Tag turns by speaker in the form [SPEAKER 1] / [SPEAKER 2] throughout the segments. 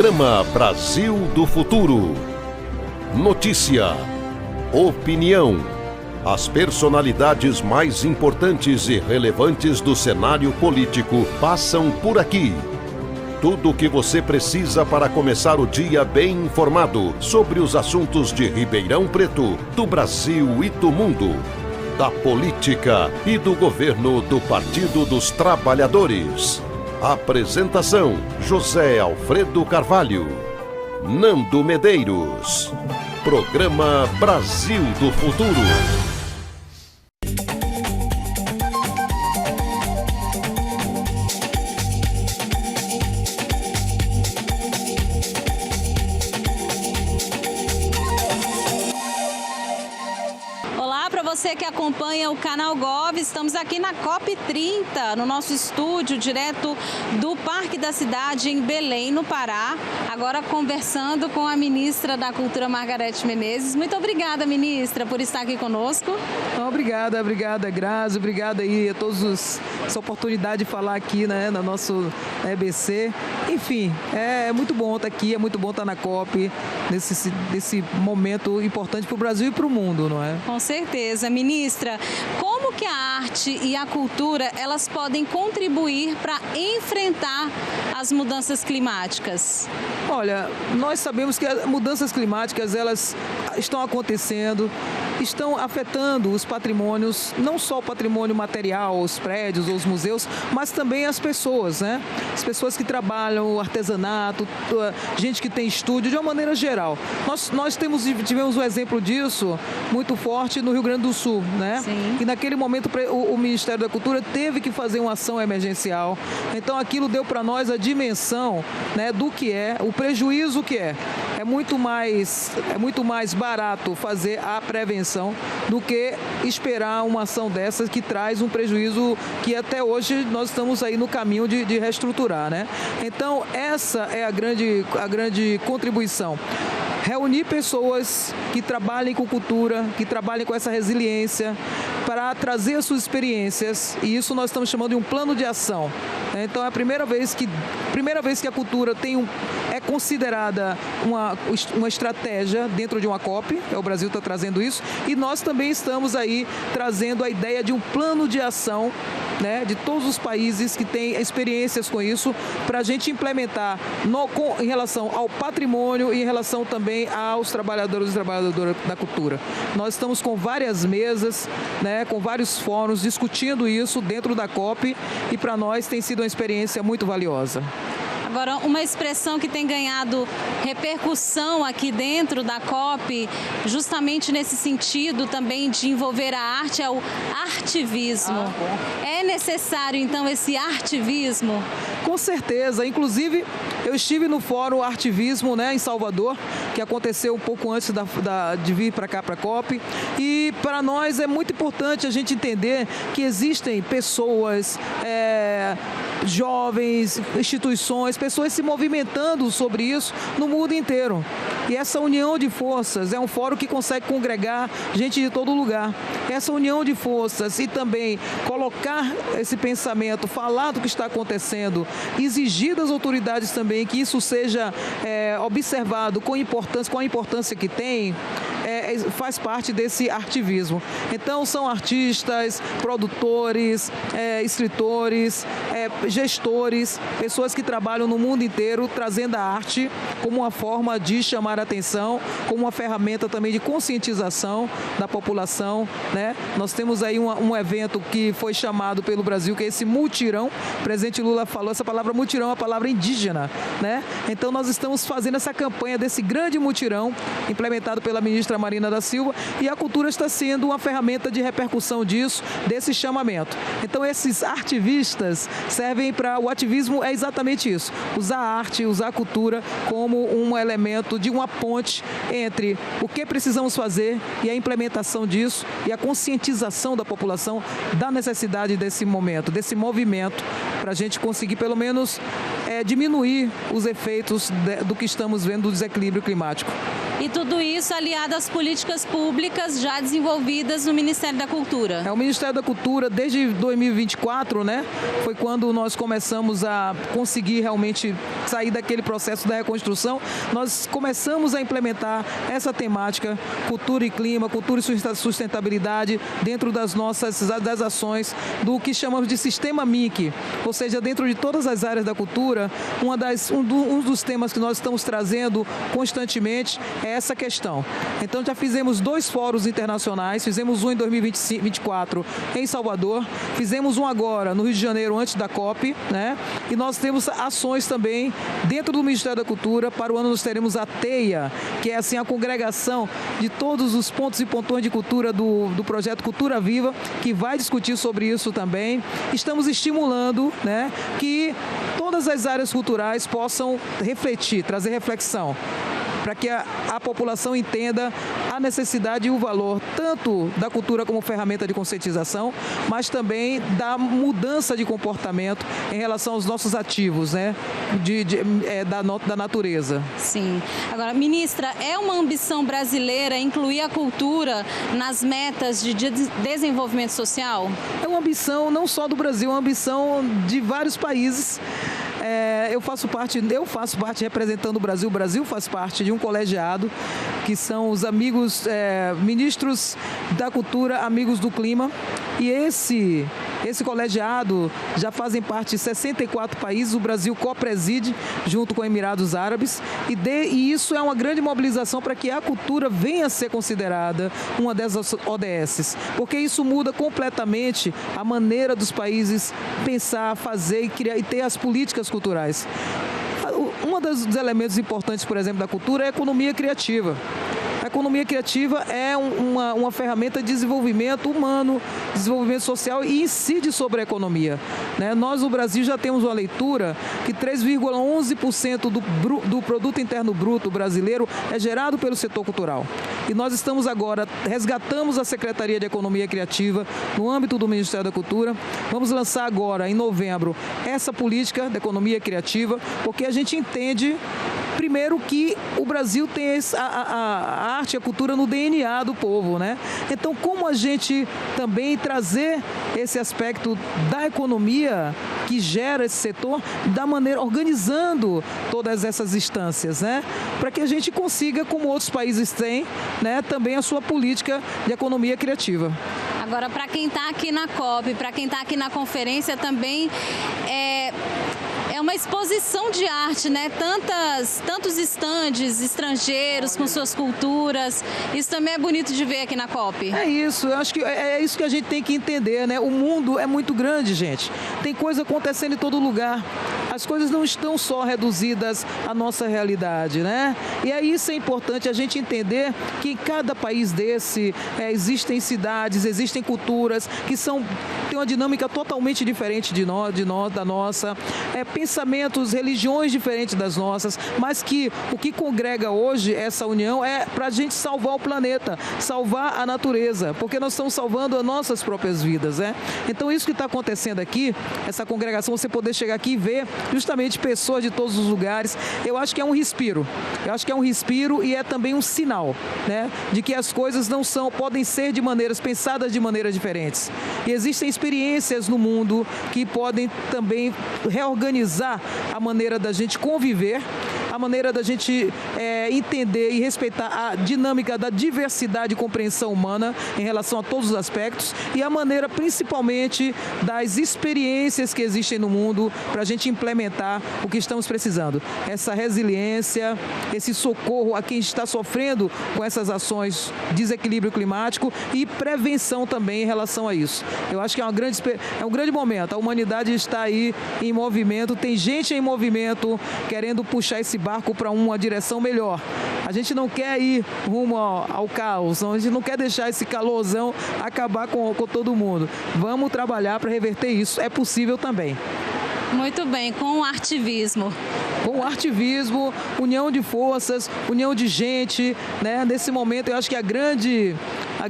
[SPEAKER 1] Programa Brasil do Futuro. Notícia, opinião, as personalidades mais importantes e relevantes do cenário político passam por aqui. Tudo o que você precisa para começar o dia bem informado sobre os assuntos de Ribeirão Preto, do Brasil e do mundo, da política e do governo do Partido dos Trabalhadores. Apresentação: José Alfredo Carvalho, Nando Medeiros. Programa Brasil do Futuro.
[SPEAKER 2] Você que acompanha o canal Gov, estamos aqui na COP30, no nosso estúdio, direto do Parque da Cidade, em Belém, no Pará. Agora conversando com a ministra da Cultura, Margarete Menezes. Muito obrigada, ministra, por estar aqui conosco.
[SPEAKER 3] Obrigada, Grazi, obrigada aí a todos essa oportunidade de falar aqui, né, no nosso EBC. Enfim, é muito bom estar aqui, é muito bom estar na COP, nesse momento importante para o Brasil e para o mundo, não é?
[SPEAKER 2] Com certeza. Ministra, como que a arte e a cultura, elas podem contribuir para enfrentar as mudanças climáticas?
[SPEAKER 3] Olha, nós sabemos que as mudanças climáticas, elas estão acontecendo, estão afetando os patrimônios, não só o patrimônio material, os prédios, os museus, mas também as pessoas, né? As pessoas que trabalham, o artesanato, gente que tem estúdio, de uma maneira geral. Nós tivemos um exemplo disso muito forte no Rio Grande do Sul, né?
[SPEAKER 2] Sim.
[SPEAKER 3] E naquele momento o Ministério da Cultura teve que fazer uma ação emergencial. Então aquilo deu para nós a dimensão, né, do que é, o prejuízo que é. É muito mais barato fazer a prevenção do que esperar uma ação dessas que traz um prejuízo que até hoje nós estamos aí no caminho de reestruturar, né? Então essa é a grande contribuição. Reunir pessoas que trabalhem com cultura, que trabalhem com essa resiliência, para trazer as suas experiências, e isso nós estamos chamando de um plano de ação. Então é a primeira vez que a cultura é considerada uma estratégia dentro de uma COP, o Brasil está trazendo isso, e nós também estamos aí trazendo a ideia de um plano de ação, né, de todos os países que têm experiências com isso, para a gente implementar em relação ao patrimônio e em relação também aos trabalhadores e trabalhadoras da cultura. Nós estamos com várias mesas, né, com vários fóruns discutindo isso dentro da COP, e para nós tem sido uma experiência muito valiosa.
[SPEAKER 2] Agora, uma expressão que tem ganhado repercussão aqui dentro da COP, justamente nesse sentido também de envolver a arte, é o artivismo. É necessário, então, esse artivismo?
[SPEAKER 3] Com certeza. Inclusive, eu estive no Fórum Artivismo, né, em Salvador, que aconteceu um pouco antes de vir para cá, para a COP. E para nós é muito importante a gente entender que existem pessoas, jovens, instituições, pessoas se movimentando sobre isso no mundo inteiro. E essa união de forças é um fórum que consegue congregar gente de todo lugar. Essa união de forças e também colocar esse pensamento, falar do que está acontecendo, exigir das autoridades também que isso seja observado com a importância que tem, faz parte desse artivismo. Então são artistas, produtores, escritores, gestores, pessoas que trabalham no mundo inteiro trazendo a arte como uma forma de chamar a atenção, como uma ferramenta também de conscientização da população, né? Nós temos aí um evento que foi chamado pelo Brasil, que é esse mutirão. O presidente Lula falou, essa palavra mutirão é uma palavra indígena, né? Então nós estamos fazendo essa campanha desse grande mutirão implementado pela ministra Marina da Silva, e a cultura está sendo uma ferramenta de repercussão disso, desse chamamento. Então esses artivistas servem para... O ativismo é exatamente isso, usar a arte, usar a cultura como um elemento de uma ponte entre o que precisamos fazer e a implementação disso e a conscientização da população da necessidade desse momento, desse movimento, para a gente conseguir pelo menos diminuir os efeitos do que estamos vendo do desequilíbrio climático.
[SPEAKER 2] E tudo isso aliado às políticas públicas já desenvolvidas no Ministério da Cultura.
[SPEAKER 3] O Ministério da Cultura, desde 2024, né, foi quando nós começamos a conseguir realmente sair daquele processo da reconstrução. Nós começamos a implementar essa temática, cultura e clima, cultura e sustentabilidade, dentro das ações do que chamamos de sistema MIC, ou seja, dentro de todas as áreas da cultura, um dos temas que nós estamos trazendo constantemente é essa questão. Então já fizemos 2 fóruns internacionais, fizemos um em 2024 em Salvador, fizemos um agora no Rio de Janeiro antes da COP, né? E nós temos ações também dentro do Ministério da Cultura. Para o ano nós teremos a TEIA, que é assim a congregação de todos os pontos e pontões de cultura do projeto Cultura Viva, que vai discutir sobre isso também. Estamos estimulando, né, que todas as áreas culturais possam refletir, trazer reflexão, para que a população entenda a necessidade e o valor tanto da cultura como ferramenta de conscientização, mas também da mudança de comportamento em relação aos nossos ativos, né, da natureza.
[SPEAKER 2] Sim. Agora, ministra, é uma ambição brasileira incluir a cultura nas metas de desenvolvimento social?
[SPEAKER 3] É uma ambição não só do Brasil, é uma ambição de vários países. Eu faço parte representando o Brasil. O Brasil faz parte de um colegiado que são os amigos ministros da cultura, amigos do clima. E esse colegiado já fazem parte de 64 países. O Brasil co-preside junto com Emirados Árabes. E isso é uma grande mobilização para que a cultura venha a ser considerada uma dessas ODS. Porque isso muda completamente a maneira dos países pensar, fazer e criar e ter as políticas culturais. Um dos elementos importantes, por exemplo, da cultura é a economia criativa. A economia criativa é uma ferramenta de desenvolvimento humano, desenvolvimento social e incide sobre a economia, né? Nós, no Brasil, já temos uma leitura que 3,11% do produto interno bruto brasileiro é gerado pelo setor cultural. E nós estamos agora, resgatamos a Secretaria de Economia Criativa no âmbito do Ministério da Cultura. Vamos lançar agora, em novembro, essa política de economia criativa, porque a gente entende, primeiro, que o Brasil tem a arte e a cultura no DNA do povo, né? Então, como a gente também trazer esse aspecto da economia que gera esse setor, da maneira, organizando todas essas instâncias, né? Para que a gente consiga, como outros países têm, né, também a sua política de economia criativa.
[SPEAKER 2] Agora, para quem está aqui na COP, para quem está aqui na conferência também, é uma exposição de arte, né? Tantos estandes estrangeiros com suas culturas. Isso também é bonito de ver aqui na COP.
[SPEAKER 3] É isso, eu acho que é isso que a gente tem que entender, né? O mundo é muito grande, gente. Tem coisa acontecendo em todo lugar. As coisas não estão só reduzidas à nossa realidade, né? E aí isso é importante a gente entender que em cada país desse existem cidades, existem culturas que têm uma dinâmica totalmente diferente da nossa, pensamentos, religiões diferentes das nossas, mas que o que congrega hoje essa união é para a gente salvar o planeta, salvar a natureza, porque nós estamos salvando as nossas próprias vidas, né? Então isso que está acontecendo aqui, essa congregação, você poder chegar aqui e ver justamente pessoas de todos os lugares, eu acho que é um respiro. Eu acho que é um respiro e é também um sinal, né, de que as coisas podem ser pensadas de maneiras diferentes. E existem experiências no mundo que podem também reorganizar a maneira da gente conviver, a maneira da gente entender e respeitar a dinâmica da diversidade e compreensão humana em relação a todos os aspectos e a maneira principalmente das experiências que existem no mundo para a gente implementar o que estamos precisando. Essa resiliência, esse socorro a quem está sofrendo com essas ações de desequilíbrio climático e prevenção também em relação a isso. Eu acho que é um grande momento. A humanidade está aí em movimento, tem gente em movimento querendo puxar esse barco para uma direção melhor. A gente não quer ir rumo ao caos, a gente não quer deixar esse calorzão acabar com todo mundo. Vamos trabalhar para reverter isso. É possível também.
[SPEAKER 2] Muito bem, com o artivismo.
[SPEAKER 3] Com o artivismo, união de forças, união de gente, né? Nesse momento eu acho que a grande a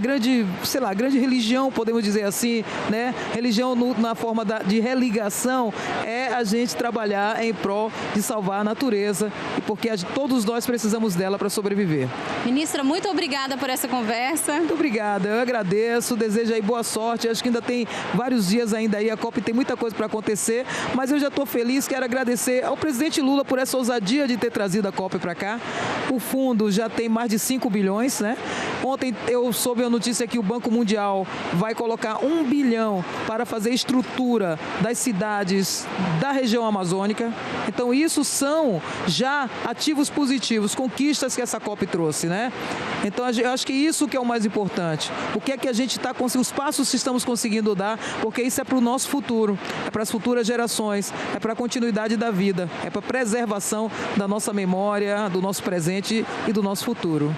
[SPEAKER 3] grande religião, podemos dizer assim, né? Religião na forma de religação é a gente trabalhar em prol de salvar a natureza, porque todos nós precisamos dela para sobreviver.
[SPEAKER 2] Ministra, muito obrigada por essa conversa.
[SPEAKER 3] Muito obrigada, eu agradeço, desejo aí boa sorte, acho que ainda tem vários dias ainda aí, a COP tem muita coisa para acontecer, mas eu já estou feliz, quero agradecer ao presidente Lula por essa ousadia de ter trazido a COP para cá. O fundo já tem mais de 5 bilhões, né? Ontem eu soube a notícia que o Banco Mundial vai colocar 1 bilhão para fazer estrutura das cidades da região amazônica. Então isso são já ativos positivos, conquistas que essa COP trouxe, né? Então eu acho que isso que é o mais importante. O que é que a gente está conseguindo, os passos que estamos conseguindo dar, porque isso é para o nosso futuro, é para as futuras gerações, é para a continuidade da vida, é para a preservação da nossa memória, do nosso presente e do nosso futuro.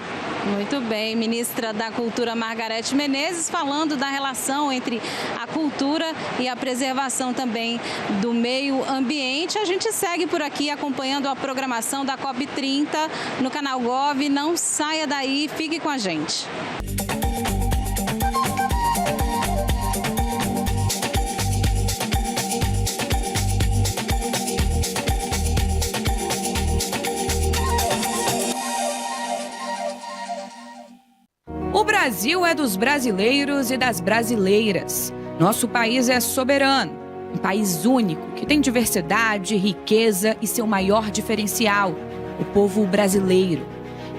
[SPEAKER 2] Muito bem, ministra da Cultura Margarete Menezes, falando da relação entre a cultura e a preservação também do meio ambiente. A gente segue por aqui acompanhando a programação da COP30 no canal Gov. Não saia daí, fique com a gente.
[SPEAKER 4] O Brasil é dos brasileiros e das brasileiras. Nosso país é soberano, um país único que tem diversidade, riqueza e seu maior diferencial, o povo brasileiro.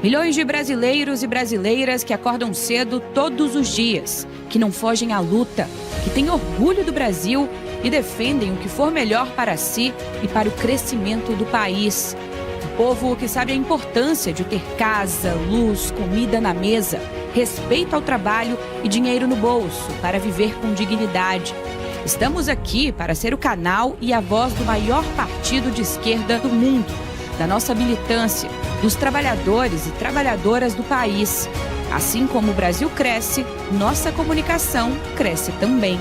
[SPEAKER 4] Milhões de brasileiros e brasileiras que acordam cedo todos os dias, que não fogem à luta, que têm orgulho do Brasil e defendem o que for melhor para si e para o crescimento do país. Um povo que sabe a importância de ter casa, luz, comida na mesa, respeito ao trabalho e dinheiro no bolso para viver com dignidade. Estamos aqui para ser o canal e a voz do maior partido de esquerda do mundo, da nossa militância, dos trabalhadores e trabalhadoras do país. Assim como o Brasil cresce, nossa comunicação cresce também.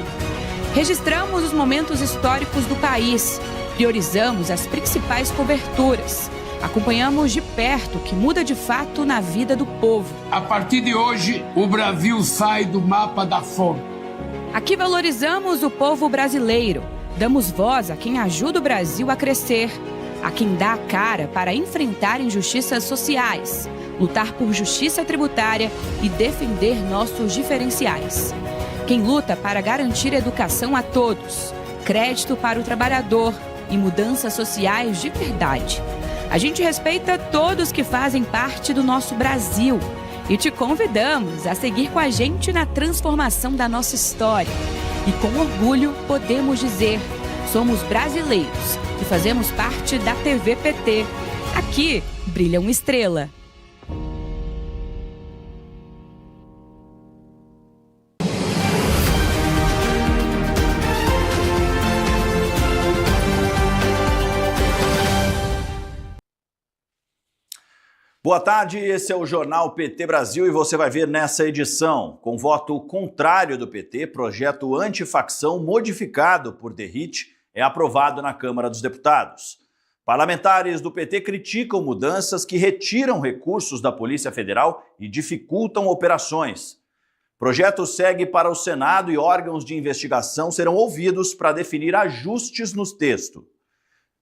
[SPEAKER 4] Registramos os momentos históricos do país, priorizamos as principais coberturas. Acompanhamos de perto o que muda de fato na vida do povo.
[SPEAKER 5] A partir de hoje, o Brasil sai do mapa da fome.
[SPEAKER 4] Aqui valorizamos o povo brasileiro. Damos voz a quem ajuda o Brasil a crescer, a quem dá a cara para enfrentar injustiças sociais, lutar por justiça tributária e defender nossos diferenciais. Quem luta para garantir educação a todos, crédito para o trabalhador e mudanças sociais de verdade. A gente respeita todos que fazem parte do nosso Brasil e te convidamos a seguir com a gente na transformação da nossa história. E com orgulho podemos dizer, somos brasileiros e fazemos parte da TV PT. Aqui brilha uma estrela.
[SPEAKER 6] Boa tarde, esse é o Jornal PT Brasil e você vai ver nessa edição, com voto contrário do PT, projeto antifacção modificado por Derrite é aprovado na Câmara dos Deputados. Parlamentares do PT criticam mudanças que retiram recursos da Polícia Federal e dificultam operações. Projeto segue para o Senado e órgãos de investigação serão ouvidos para definir ajustes nos textos.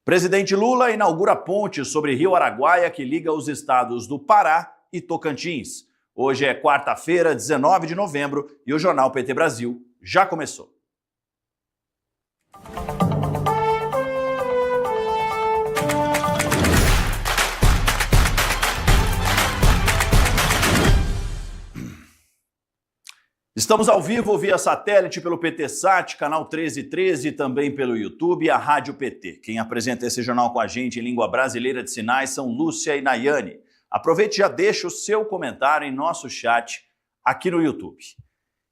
[SPEAKER 6] Presidente Lula inaugura ponte sobre Rio Araguaia que liga os estados do Pará e Tocantins. Hoje é quarta-feira, 19 de novembro, e o Jornal PT Brasil já começou. Estamos ao vivo via satélite pelo PTSat, canal 1313 e também pelo YouTube e a Rádio PT. Quem apresenta esse jornal com a gente em língua brasileira de sinais são Lúcia e Nayane. Aproveite e já deixa o seu comentário em nosso chat aqui no YouTube.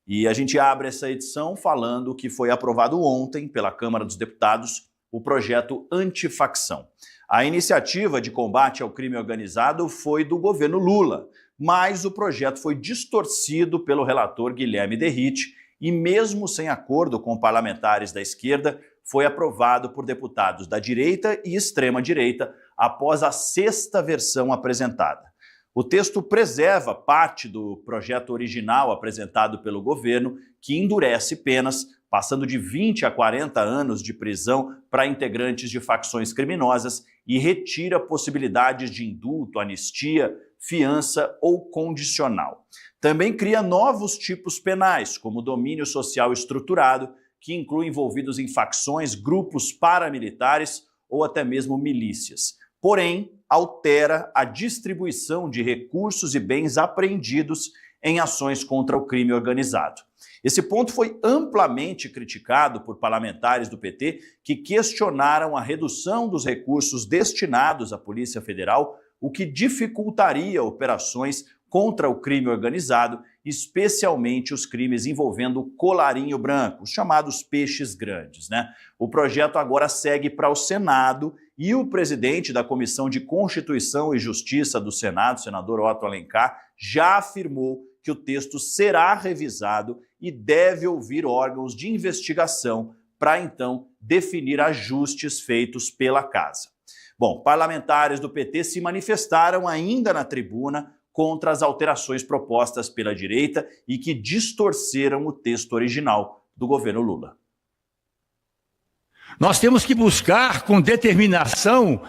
[SPEAKER 6] E a gente abre essa edição falando que foi aprovado ontem pela Câmara dos Deputados o projeto antifacção. A iniciativa de combate ao crime organizado foi do governo Lula, mas o projeto foi distorcido pelo relator Guilherme Derrite e, mesmo sem acordo com parlamentares da esquerda, foi aprovado por deputados da direita e extrema-direita após a sexta versão apresentada. O texto preserva parte do projeto original apresentado pelo governo, que endurece penas, passando de 20 a 40 anos de prisão para integrantes de facções criminosas e retira possibilidades de indulto, anistia, fiança ou condicional. Também cria novos tipos penais, como domínio social estruturado, que inclui envolvidos em facções, grupos paramilitares ou até mesmo milícias. Porém, altera a distribuição de recursos e bens apreendidos em ações contra o crime organizado. Esse ponto foi amplamente criticado por parlamentares do PT que questionaram a redução dos recursos destinados à Polícia Federal, o que dificultaria operações contra o crime organizado, especialmente os crimes envolvendo o colarinho branco, os chamados peixes grandes, né? O projeto agora segue para o Senado e o presidente da Comissão de Constituição e Justiça do Senado, senador Otto Alencar, já afirmou que o texto será revisado e deve ouvir órgãos de investigação para, então, definir ajustes feitos pela Casa. Bom, parlamentares do PT se manifestaram ainda na tribuna contra as alterações propostas pela direita e que distorceram o texto original do governo Lula.
[SPEAKER 7] Nós temos que buscar com determinação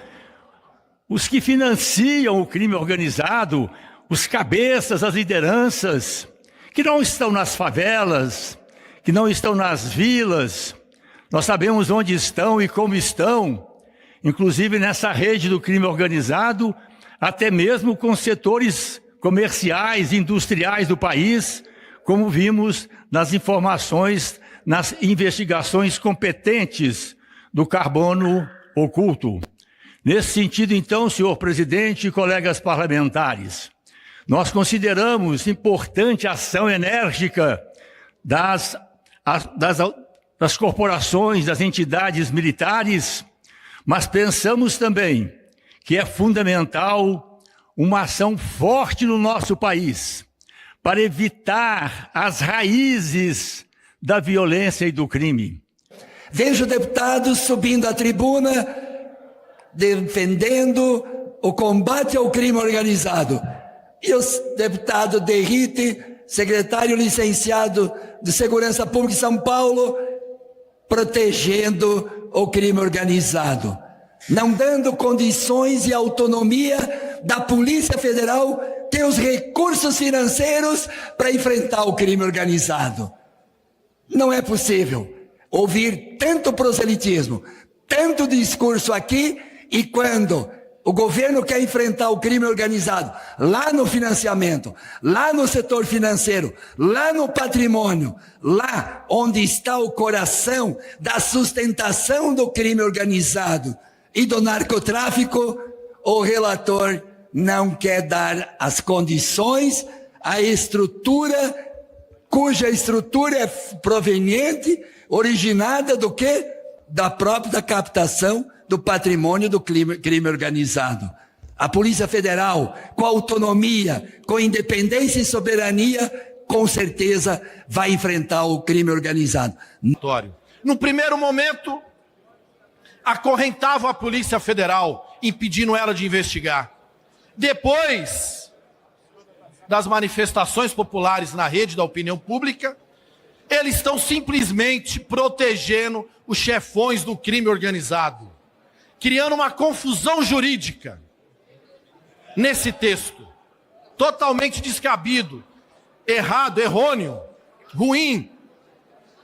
[SPEAKER 7] os que financiam o crime organizado, os cabeças, as lideranças, que não estão nas favelas, que não estão nas vilas. Nós sabemos onde estão e como estão, inclusive nessa rede do crime organizado, até mesmo com setores comerciais, industriais do país, como vimos nas informações, nas investigações competentes do carbono oculto. Nesse sentido, então, senhor presidente e colegas parlamentares, nós consideramos importante a ação enérgica das corporações, das entidades militares, mas pensamos também que é fundamental uma ação forte no nosso país para evitar as raízes da violência e do crime.
[SPEAKER 8] Vejo deputados subindo à tribuna defendendo o combate ao crime organizado. E o deputado Derrite, secretário licenciado de Segurança Pública de São Paulo, protegendo o crime organizado, não dando condições e autonomia da Polícia Federal ter os recursos financeiros para enfrentar o crime organizado. Não é possível ouvir tanto proselitismo, tanto discurso aqui, e quando o governo quer enfrentar o crime organizado lá no financiamento, lá no setor financeiro, lá no patrimônio, lá onde está o coração da sustentação do crime organizado e do narcotráfico, o relator não quer dar as condições, a estrutura, cuja estrutura é proveniente, originada do quê? Da própria captação do patrimônio do crime organizado. A Polícia Federal, com autonomia, com independência e soberania, com certeza vai enfrentar o crime organizado.
[SPEAKER 9] No primeiro momento, acorrentava a Polícia Federal, impedindo ela de investigar. Depois das manifestações populares na rede da opinião pública, eles estão simplesmente protegendo os chefões do crime organizado, criando uma confusão jurídica nesse texto, totalmente descabido, errado, errôneo, ruim.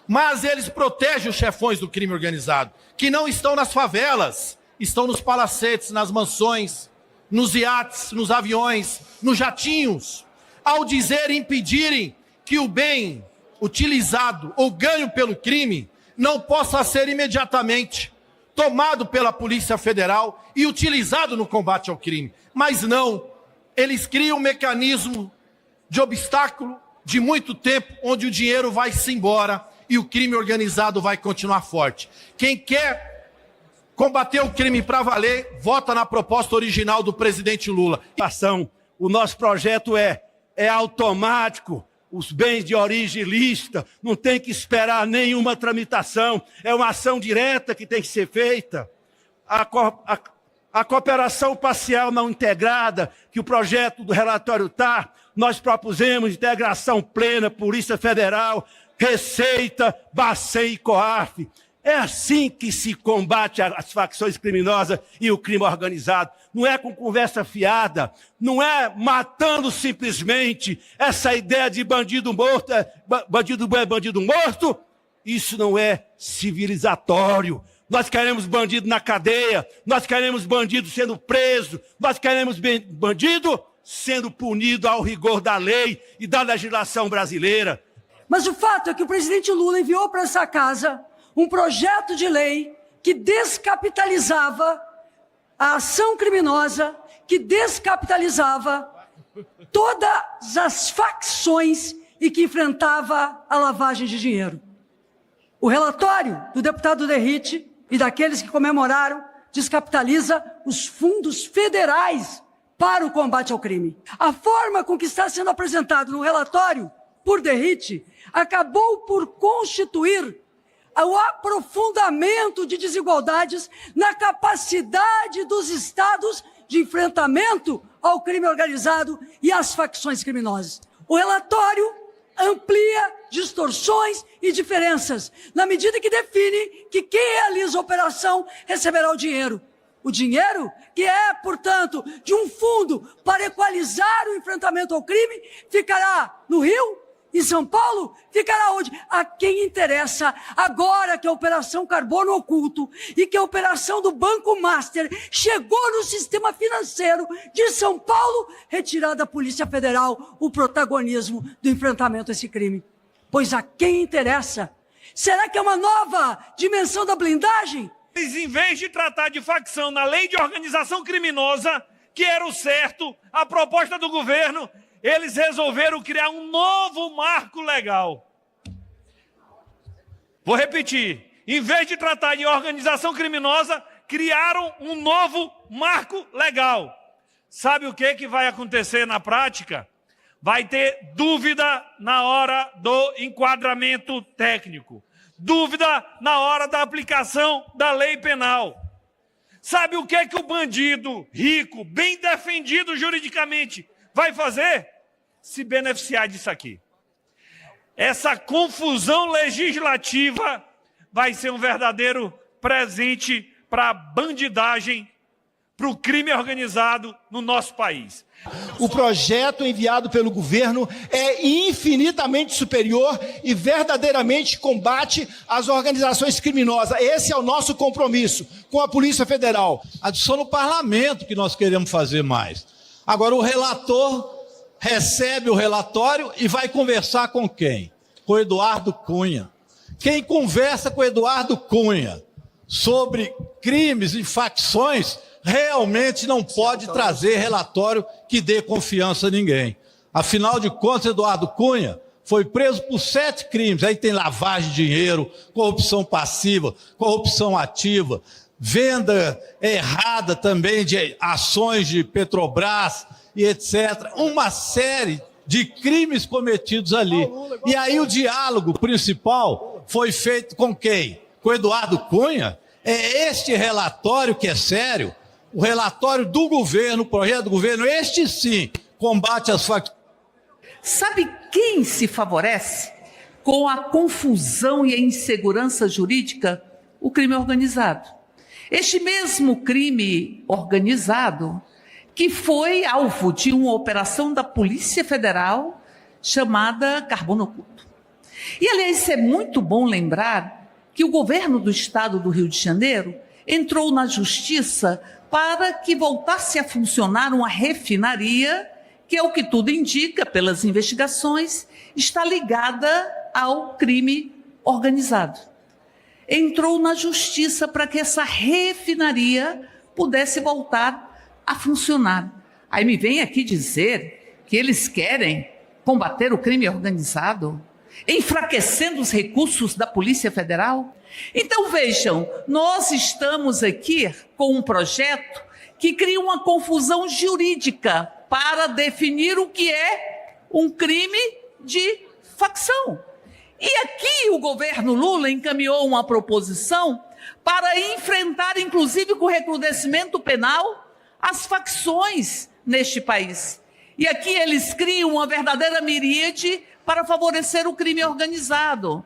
[SPEAKER 9] Mas eles protegem os chefões do crime organizado, que não estão nas favelas, estão nos palacetes, nas mansões, nos iates, nos aviões, nos jatinhos, ao dizer e impedirem que o bem utilizado ou ganho pelo crime não possa ser imediatamente tomado pela Polícia Federal e utilizado no combate ao crime. Mas não, eles criam um mecanismo de obstáculo de muito tempo, onde o dinheiro vai-se embora e o crime organizado vai continuar forte. Quem quer combater o crime para valer, vota na proposta original do presidente Lula.
[SPEAKER 7] O nosso projeto é automático. Os bens de origem ilícita, não tem que esperar nenhuma tramitação, é uma ação direta que tem que ser feita. A
[SPEAKER 10] a cooperação parcial não integrada, que o projeto do relatório está, nós propusemos integração plena, Polícia Federal, Receita, Bacen e COAF. É assim que se combate as facções criminosas e o crime organizado. Não é com conversa fiada, não é matando simplesmente essa ideia de bandido morto, bandido bom é bandido morto. Isso não é civilizatório. Nós queremos bandido na cadeia, nós queremos bandido sendo preso, nós queremos bandido sendo punido ao rigor da lei e da legislação brasileira.
[SPEAKER 11] Mas o fato é que o presidente Lula enviou para essa casa um projeto de lei que descapitalizava a ação criminosa, que descapitalizava todas as facções e que enfrentava a lavagem de dinheiro. O relatório do deputado Derrite e daqueles que comemoraram descapitaliza os fundos federais para o combate ao crime. A forma com que está sendo apresentado no relatório por Derrite acabou por constituir o aprofundamento de desigualdades na capacidade dos estados de enfrentamento ao crime organizado e às facções criminosas. O relatório amplia distorções e diferenças, na medida que define que quem realiza a operação receberá o dinheiro. O dinheiro, que é, portanto, de um fundo para equalizar o enfrentamento ao crime, ficará no Rio, em São Paulo, ficará onde? A quem interessa, agora que a Operação Carbono Oculto e que a operação do Banco Master chegou no sistema financeiro de São Paulo, retirar da Polícia Federal o protagonismo do enfrentamento a esse crime. Pois a quem interessa? Será que é uma nova dimensão da blindagem?
[SPEAKER 12] Em vez de tratar de facção na lei de organização criminosa, que era o certo, a proposta do governo, eles resolveram criar um novo marco legal. Vou repetir. Em vez de tratar de organização criminosa, criaram um novo marco legal. Sabe o que vai acontecer na prática? Vai ter dúvida na hora do enquadramento técnico. Dúvida na hora da aplicação da lei penal. Sabe o que o bandido rico, bem defendido juridicamente, vai fazer? Se beneficiar disso aqui. Essa confusão legislativa vai ser um verdadeiro presente para a bandidagem, para o crime organizado no nosso país.
[SPEAKER 13] O projeto enviado pelo governo é infinitamente superior e verdadeiramente combate as organizações criminosas. Esse é o nosso compromisso com a Polícia Federal.
[SPEAKER 9] A discussão no parlamento que nós queremos fazer mais. Agora, o relator recebe o relatório e vai conversar com quem? Com o Eduardo Cunha. Quem conversa com o Eduardo Cunha sobre crimes e facções realmente não pode trazer relatório que dê confiança a ninguém. Afinal de contas, Eduardo Cunha foi preso por 7 crimes. Aí tem lavagem de dinheiro, corrupção passiva, corrupção ativa, venda errada também de ações de Petrobras e etc. Uma série de crimes cometidos ali. E aí o diálogo principal foi feito com quem? Com Eduardo Cunha? É este relatório que é sério? O relatório do governo, o projeto do governo, este sim, combate às facções.
[SPEAKER 14] Sabe quem se favorece com a confusão e a insegurança jurídica? O crime organizado. Este mesmo crime organizado que foi alvo de uma operação da Polícia Federal chamada Carbono Oculto. E, aliás, é muito bom lembrar que o governo do estado do Rio de Janeiro entrou na justiça para que voltasse a funcionar uma refinaria, que é o que tudo indica, pelas investigações, está ligada ao crime organizado. Entrou na justiça para que essa refinaria pudesse voltar a funcionar. Aí me vem aqui dizer que eles querem combater o crime organizado, enfraquecendo os recursos da Polícia Federal? Então vejam, nós estamos aqui com um projeto que cria uma confusão jurídica para definir o que é um crime de facção. E aqui o governo Lula encaminhou uma proposição para enfrentar, inclusive com recrudescimento penal, as facções neste país. E aqui eles criam uma verdadeira miríade para favorecer o crime organizado.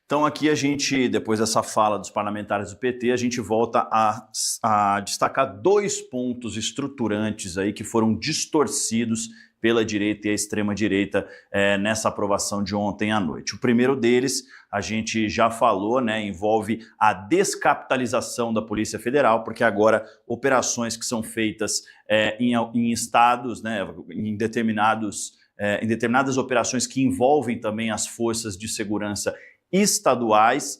[SPEAKER 6] Então aqui a gente, depois dessa fala dos parlamentares do PT, a gente volta a destacar 2 pontos estruturantes aí que foram distorcidos pela direita e a extrema-direita nessa aprovação de ontem à noite. O primeiro deles, a gente já falou, né, envolve a descapitalização da Polícia Federal, porque agora operações que são feitas em estados, né, em determinadas operações que envolvem também as forças de segurança estaduais,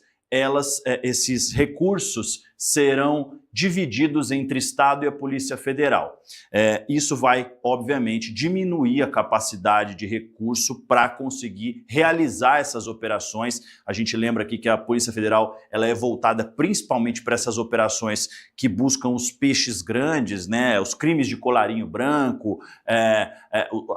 [SPEAKER 6] esses recursos serão divididos entre Estado e a Polícia Federal. Isso vai, obviamente, diminuir a capacidade de recurso para conseguir realizar essas operações. A gente lembra aqui que a Polícia Federal ela é voltada principalmente para essas operações que buscam os peixes grandes, né, os crimes de colarinho branco,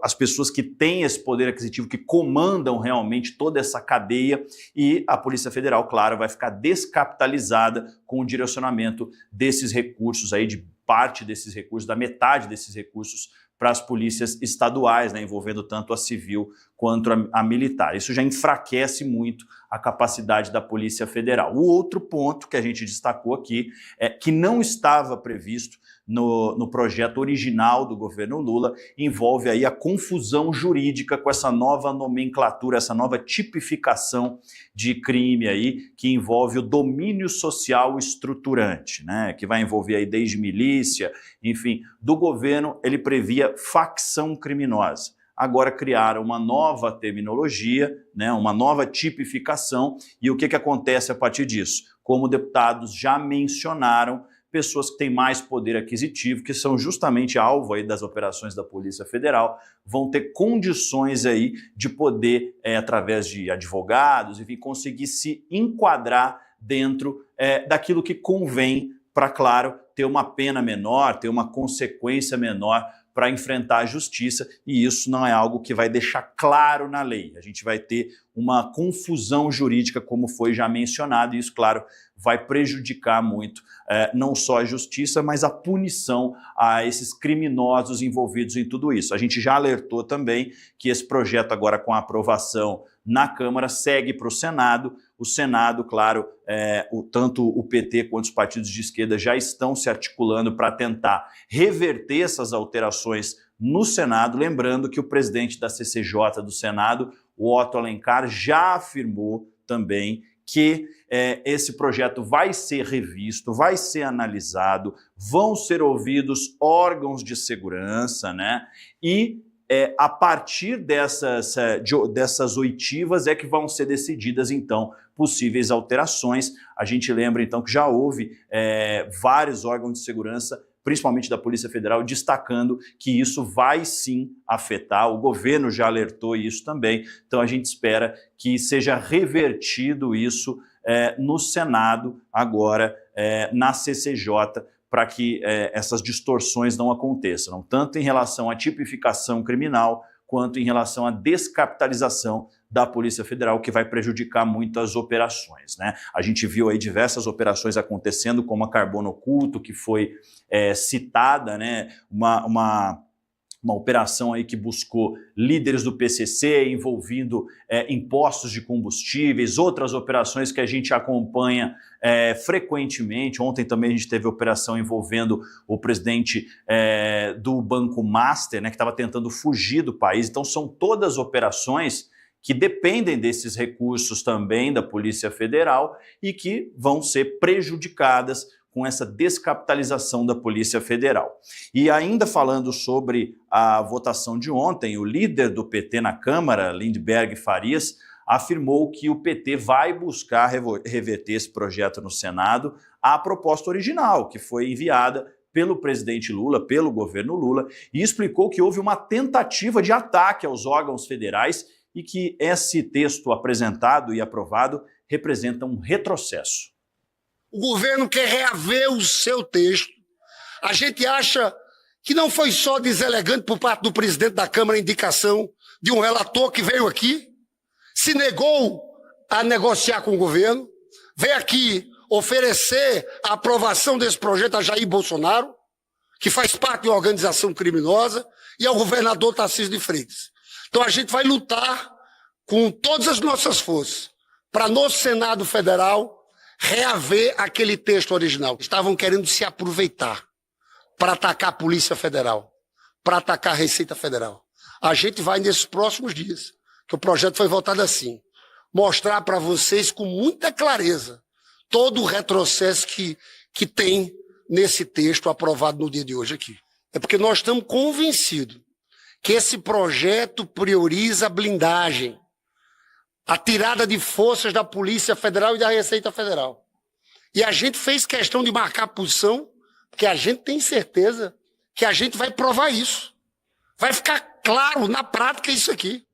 [SPEAKER 6] as pessoas que têm esse poder aquisitivo, que comandam realmente toda essa cadeia, e a Polícia Federal, claro, vai ficar descapitalizada com o direcionamento desses recursos aí, de parte desses recursos, da metade desses recursos para as polícias estaduais, né, envolvendo tanto a civil quanto a militar. Isso já enfraquece muito a capacidade da Polícia Federal. O outro ponto que a gente destacou aqui é que não estava previsto no projeto original do governo Lula, envolve aí a confusão jurídica com essa nova nomenclatura, essa nova tipificação de crime aí, que envolve o domínio social estruturante, né, que vai envolver aí desde milícia, enfim, do governo ele previa facção criminosa. Agora criaram uma nova terminologia, né, uma nova tipificação, e o que acontece a partir disso? Como deputados já mencionaram, pessoas que têm mais poder aquisitivo, que são justamente alvo aí das operações da Polícia Federal, vão ter condições aí de poder, através de advogados, enfim, conseguir se enquadrar dentro daquilo que convém para, claro, ter uma pena menor, ter uma consequência menor para enfrentar a justiça, e isso não é algo que vai deixar claro na lei. A gente vai ter uma confusão jurídica, como foi já mencionado, e isso, claro, vai prejudicar muito não só a justiça, mas a punição a esses criminosos envolvidos em tudo isso. A gente já alertou também que esse projeto agora, com a aprovação na Câmara, segue para o Senado. O Senado, claro, tanto o PT quanto os partidos de esquerda já estão se articulando para tentar reverter essas alterações no Senado, lembrando que o presidente da CCJ do Senado, o Otto Alencar, já afirmou também que esse projeto vai ser revisto, vai ser analisado, vão ser ouvidos órgãos de segurança, né? E a partir dessas oitivas é que vão ser decididas, então, possíveis alterações. A gente lembra, então, que já houve vários órgãos de segurança, principalmente da Polícia Federal, destacando que isso vai sim afetar. O governo já alertou isso também, então a gente espera que seja revertido isso no Senado, agora na CCJ, para que essas distorções não aconteçam, tanto em relação à tipificação criminal, quanto em relação à descapitalização da Polícia Federal, que vai prejudicar muito as operações, né? A gente viu aí diversas operações acontecendo, como a Carbono Oculto, que foi citada, né? Uma operação aí que buscou líderes do PCC, envolvendo impostos de combustíveis, outras operações que a gente acompanha frequentemente. Ontem também a gente teve operação envolvendo o presidente do Banco Master, né, que estava tentando fugir do país. Então são todas operações que dependem desses recursos também da Polícia Federal e que vão ser prejudicadas com essa descapitalização da Polícia Federal. E ainda falando sobre a votação de ontem, o líder do PT na Câmara, Lindbergh Farias, afirmou que o PT vai buscar reverter esse projeto no Senado à proposta original, que foi enviada pelo presidente Lula, pelo governo Lula, e explicou que houve uma tentativa de ataque aos órgãos federais e que esse texto apresentado e aprovado representa um retrocesso.
[SPEAKER 15] O governo quer reaver o seu texto. A gente acha que não foi só deselegante por parte do presidente da Câmara a indicação de um relator que veio aqui, se negou a negociar com o governo, veio aqui oferecer a aprovação desse projeto a Jair Bolsonaro, que faz parte de uma organização criminosa, e ao governador Tarcísio de Freitas. Então a gente vai lutar com todas as nossas forças para no Senado Federal reaver aquele texto original. Estavam querendo se aproveitar para atacar a Polícia Federal, para atacar a Receita Federal. A gente vai nesses próximos dias, que o projeto foi votado assim, mostrar para vocês com muita clareza todo o retrocesso que tem nesse texto aprovado no dia de hoje aqui. É porque nós estamos convencidos que esse projeto prioriza a blindagem, a tirada de forças da Polícia Federal e da Receita Federal. E a gente fez questão de marcar posição, porque a gente tem certeza que a gente vai provar isso. Vai ficar claro na prática isso aqui.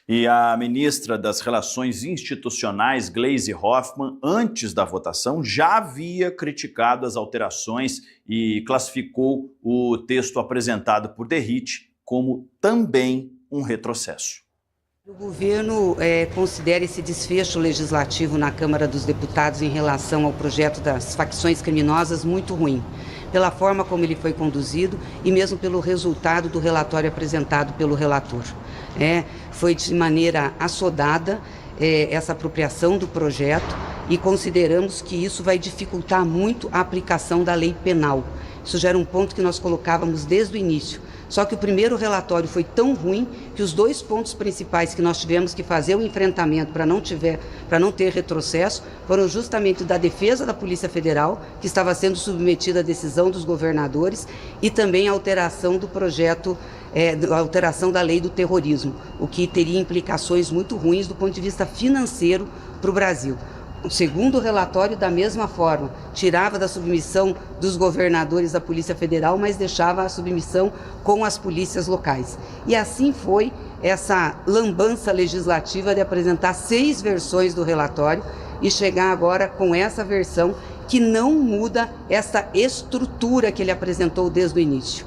[SPEAKER 6] E a ministra das Relações Institucionais, Gleisi Hoffmann, antes da votação, já havia criticado as alterações e classificou o texto apresentado por Derrite como também um retrocesso.
[SPEAKER 16] O governo considera esse desfecho legislativo na Câmara dos Deputados em relação ao projeto das facções criminosas muito ruim, pela forma como ele foi conduzido e mesmo pelo resultado do relatório apresentado pelo relator. Foi de maneira assodada essa apropriação do projeto e consideramos que isso vai dificultar muito a aplicação da lei penal. Isso já era um ponto que nós colocávamos desde o início. Só que o primeiro relatório foi tão ruim que os dois pontos principais que nós tivemos que fazer o enfrentamento para não ter retrocesso foram justamente da defesa da Polícia Federal, que estava sendo submetida à decisão dos governadores, e também a alteração do projeto, a alteração da lei do terrorismo, o que teria implicações muito ruins do ponto de vista financeiro para o Brasil. O segundo relatório, da mesma forma, tirava da submissão dos governadores da Polícia Federal, mas deixava a submissão com as polícias locais. E assim foi essa lambança legislativa de apresentar 6 versões do relatório e chegar agora com essa versão que não muda essa estrutura que ele apresentou desde o início.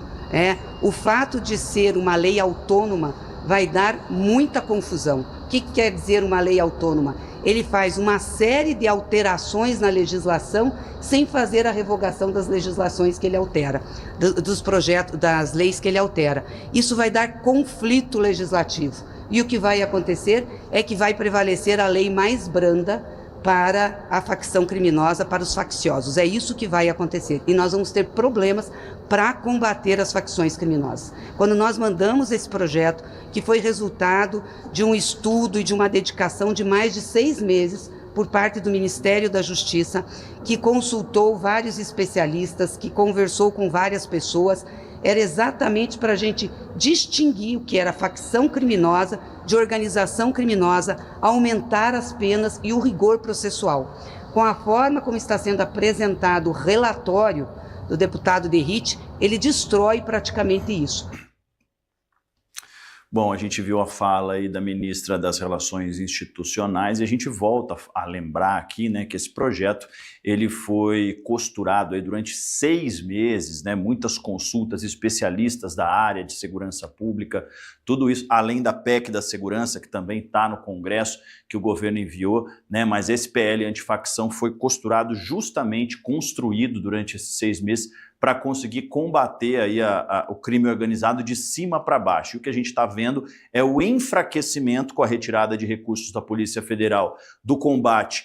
[SPEAKER 16] O fato de ser uma lei autônoma vai dar muita confusão. O que quer dizer uma lei autônoma? Ele faz uma série de alterações na legislação sem fazer a revogação das legislações que ele altera, dos projetos, das leis que ele altera. Isso vai dar conflito legislativo. E o que vai acontecer é que vai prevalecer a lei mais branda para a facção criminosa, para os facciosos. É isso que vai acontecer. E nós vamos ter problemas para combater as facções criminosas. Quando nós mandamos esse projeto, que foi resultado de um estudo e de uma dedicação de mais de 6 meses por parte do Ministério da Justiça, que consultou vários especialistas, que conversou com várias pessoas, era exatamente para a gente distinguir o que era facção criminosa de organização criminosa, aumentar as penas e o rigor processual. Com a forma como está sendo apresentado o relatório do deputado Derrite, ele destrói praticamente isso.
[SPEAKER 6] Bom, a gente viu a fala aí da ministra das Relações Institucionais e a gente volta a lembrar aqui, né, que esse projeto ele foi costurado aí durante 6 meses, né, muitas consultas, especialistas da área de segurança pública, tudo isso, além da PEC da segurança, que também está no Congresso, que o governo enviou, né, mas esse PL antifacção foi costurado, justamente construído durante esses 6 meses, para conseguir combater aí o crime organizado de cima para baixo. E o que a gente está vendo é o enfraquecimento com a retirada de recursos da Polícia Federal, do combate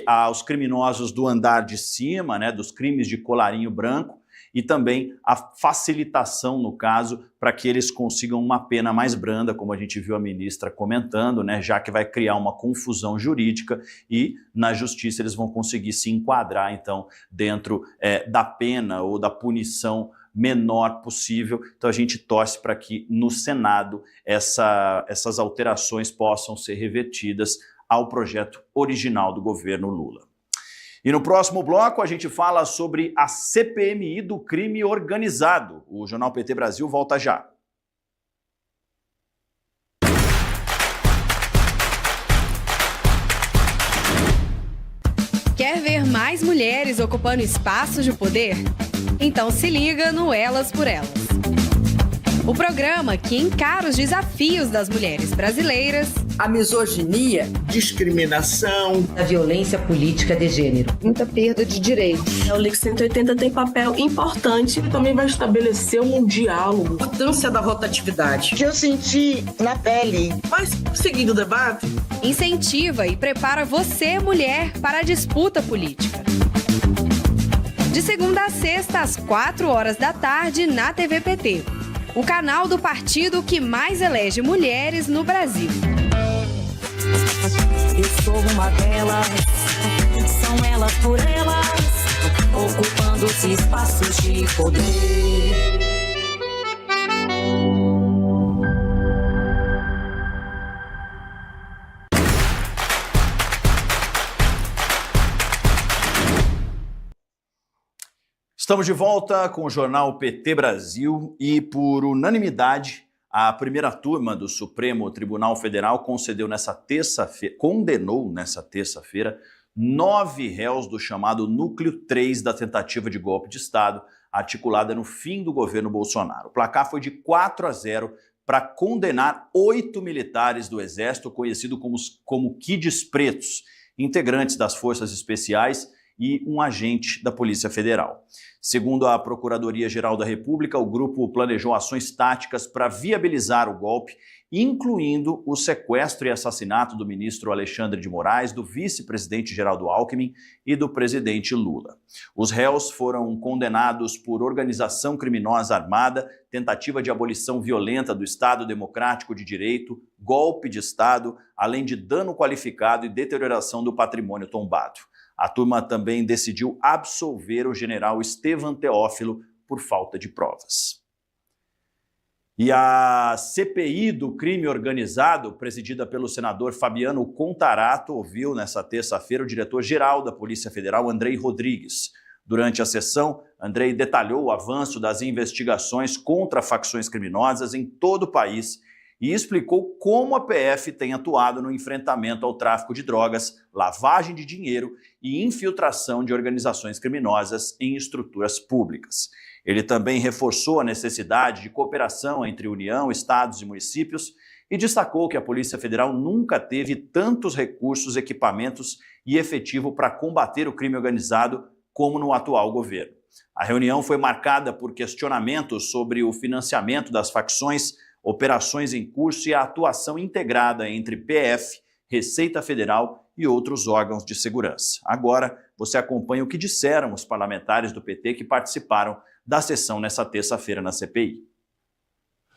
[SPEAKER 6] aos criminosos do andar de cima, né, dos crimes de colarinho branco, e também a facilitação, no caso, para que eles consigam uma pena mais branda, como a gente viu a ministra comentando, né, já que vai criar uma confusão jurídica e na justiça eles vão conseguir se enquadrar, então, dentro da pena ou da punição menor possível. Então a gente torce para que no Senado essas alterações possam ser revertidas ao projeto original do governo Lula. E no próximo bloco a gente fala sobre a CPMI do crime organizado. O Jornal PT Brasil volta já.
[SPEAKER 17] Quer ver mais mulheres ocupando espaços de poder? Então se liga no Elas por Elas. O programa que encara os desafios das mulheres brasileiras
[SPEAKER 18] a misoginia,
[SPEAKER 19] discriminação,
[SPEAKER 20] a violência política de gênero,
[SPEAKER 21] muita perda de direitos.
[SPEAKER 22] O LIC 180 tem papel importante, também vai estabelecer um diálogo.
[SPEAKER 18] A importância da rotatividade.
[SPEAKER 21] Que eu senti na pele.
[SPEAKER 22] Mas, seguindo o debate,
[SPEAKER 17] incentiva e prepara você, mulher, para a disputa política. De segunda a sexta, às 4h na TV PT. O canal do partido que mais elege mulheres no Brasil.
[SPEAKER 23] Eu sou uma delas, são elas por elas, ocupando os espaços de poder.
[SPEAKER 6] Estamos de volta com o jornal PT Brasil e, por unanimidade, a primeira turma do Supremo Tribunal Federal condenou nessa terça-feira 9 réus do chamado Núcleo 3 da tentativa de golpe de Estado, articulada no fim do governo Bolsonaro. O placar foi de 4-0 para condenar 8 militares do Exército, conhecido como Kids Pretos, integrantes das Forças Especiais e um agente da Polícia Federal. Segundo a Procuradoria-Geral da República, o grupo planejou ações táticas para viabilizar o golpe, incluindo o sequestro e assassinato do ministro Alexandre de Moraes, do vice-presidente Geraldo Alckmin e do presidente Lula. Os réus foram condenados por organização criminosa armada, tentativa de abolição violenta do Estado Democrático de Direito, golpe de Estado, além de dano qualificado e deterioração do patrimônio tombado. A turma também decidiu absolver o general Estevam Teófilo por falta de provas. E a CPI do crime organizado, presidida pelo senador Fabiano Contarato, ouviu nesta terça-feira o diretor-geral da Polícia Federal, Andrei Rodrigues. Durante a sessão, Andrei detalhou o avanço das investigações contra facções criminosas em todo o país e explicou como a PF tem atuado no enfrentamento ao tráfico de drogas, lavagem de dinheiro e infiltração de organizações criminosas em estruturas públicas. Ele também reforçou a necessidade de cooperação entre União, estados e municípios e destacou que a Polícia Federal nunca teve tantos recursos, equipamentos e efetivo para combater o crime organizado como no atual governo. A reunião foi marcada por questionamentos sobre o financiamento das facções, operações em curso e a atuação integrada entre PF, Receita Federal e outros órgãos de segurança. Agora, você acompanha o que disseram os parlamentares do PT que participaram da sessão nessa terça-feira na CPI.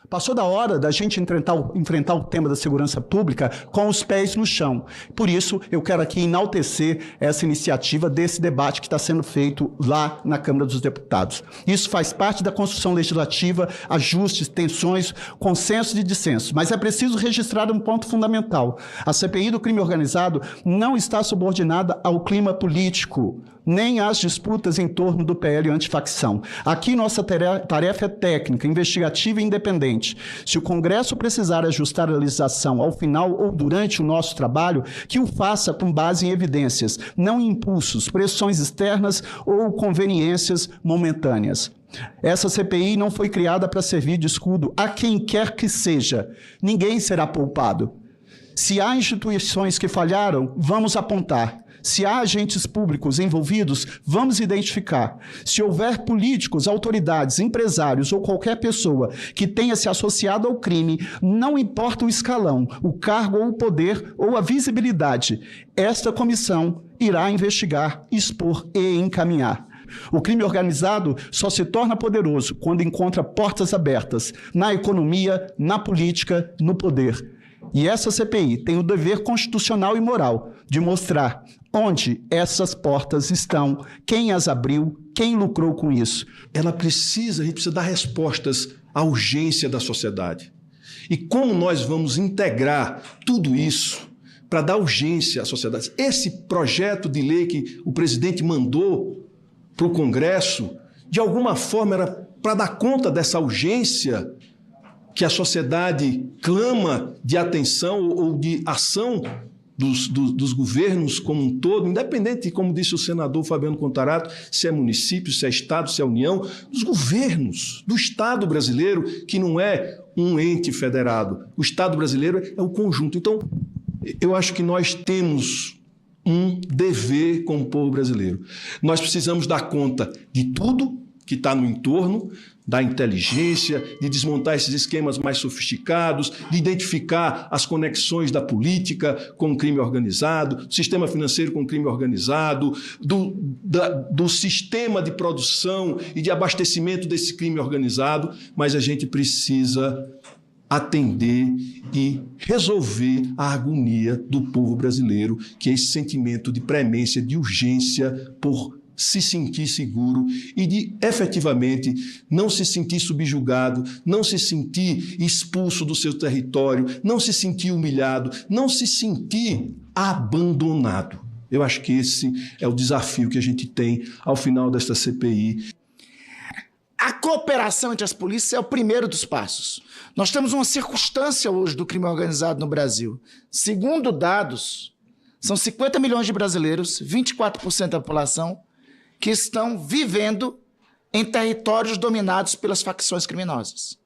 [SPEAKER 24] Passou da hora da gente enfrentar o tema da segurança pública com os pés no chão. Por isso, eu quero aqui enaltecer essa iniciativa desse debate que está sendo feito lá na Câmara dos Deputados. Isso faz parte da construção legislativa, ajustes, tensões, consensos e dissensos. Mas é preciso registrar um ponto fundamental. A CPI do crime organizado não está subordinada ao clima político, nem às disputas em torno do PL antifacção. Aqui nossa tarefa é técnica, investigativa e independente. Se o Congresso precisar ajustar a legislação ao final ou durante o nosso trabalho, que o faça com base em evidências, não em impulsos, pressões externas ou conveniências momentâneas. Essa CPI não foi criada para servir de escudo a quem quer que seja. Ninguém será poupado. Se há instituições que falharam, vamos apontar. Se há agentes públicos envolvidos, vamos identificar. Se houver políticos, autoridades, empresários ou qualquer pessoa que tenha se associado ao crime, não importa o escalão, o cargo ou o poder ou a visibilidade, esta comissão irá investigar, expor e encaminhar. O crime organizado só se torna poderoso quando encontra portas abertas na economia, na política, no poder. E essa CPI tem o dever constitucional e moral de mostrar onde essas portas estão, quem as abriu, quem lucrou com isso.
[SPEAKER 25] A gente precisa dar respostas à urgência da sociedade. E como nós vamos integrar tudo isso para dar urgência à sociedade? Esse projeto de lei que o presidente mandou para o Congresso, de alguma forma era para dar conta dessa urgência que a sociedade clama de atenção ou de ação dos governos como um todo, independente, como disse o senador Fabiano Contarato, se é município, se é Estado, se é União, dos governos, do Estado brasileiro, que não é um ente federado. O Estado brasileiro é o conjunto. Então, Eu acho que nós temos um dever com o povo brasileiro. Nós precisamos dar conta de tudo que está no entorno, da inteligência, de desmontar esses esquemas mais sofisticados, de identificar as conexões da política com o crime organizado, do sistema financeiro com o crime organizado, do sistema de produção e de abastecimento desse crime organizado, mas a gente precisa atender e resolver a agonia do povo brasileiro, que é esse sentimento de premência, de urgência por se sentir seguro e de, efetivamente, não se sentir subjugado, não se sentir expulso do seu território, não se sentir humilhado, não se sentir abandonado. Eu acho que esse é o desafio que a gente tem ao final desta CPI.
[SPEAKER 1] A cooperação entre as polícias é o primeiro dos passos. Nós temos uma circunstância hoje do crime organizado no Brasil. Segundo dados, são 50 milhões de brasileiros, 24% da população, que estão vivendo em territórios dominados pelas facções criminosas.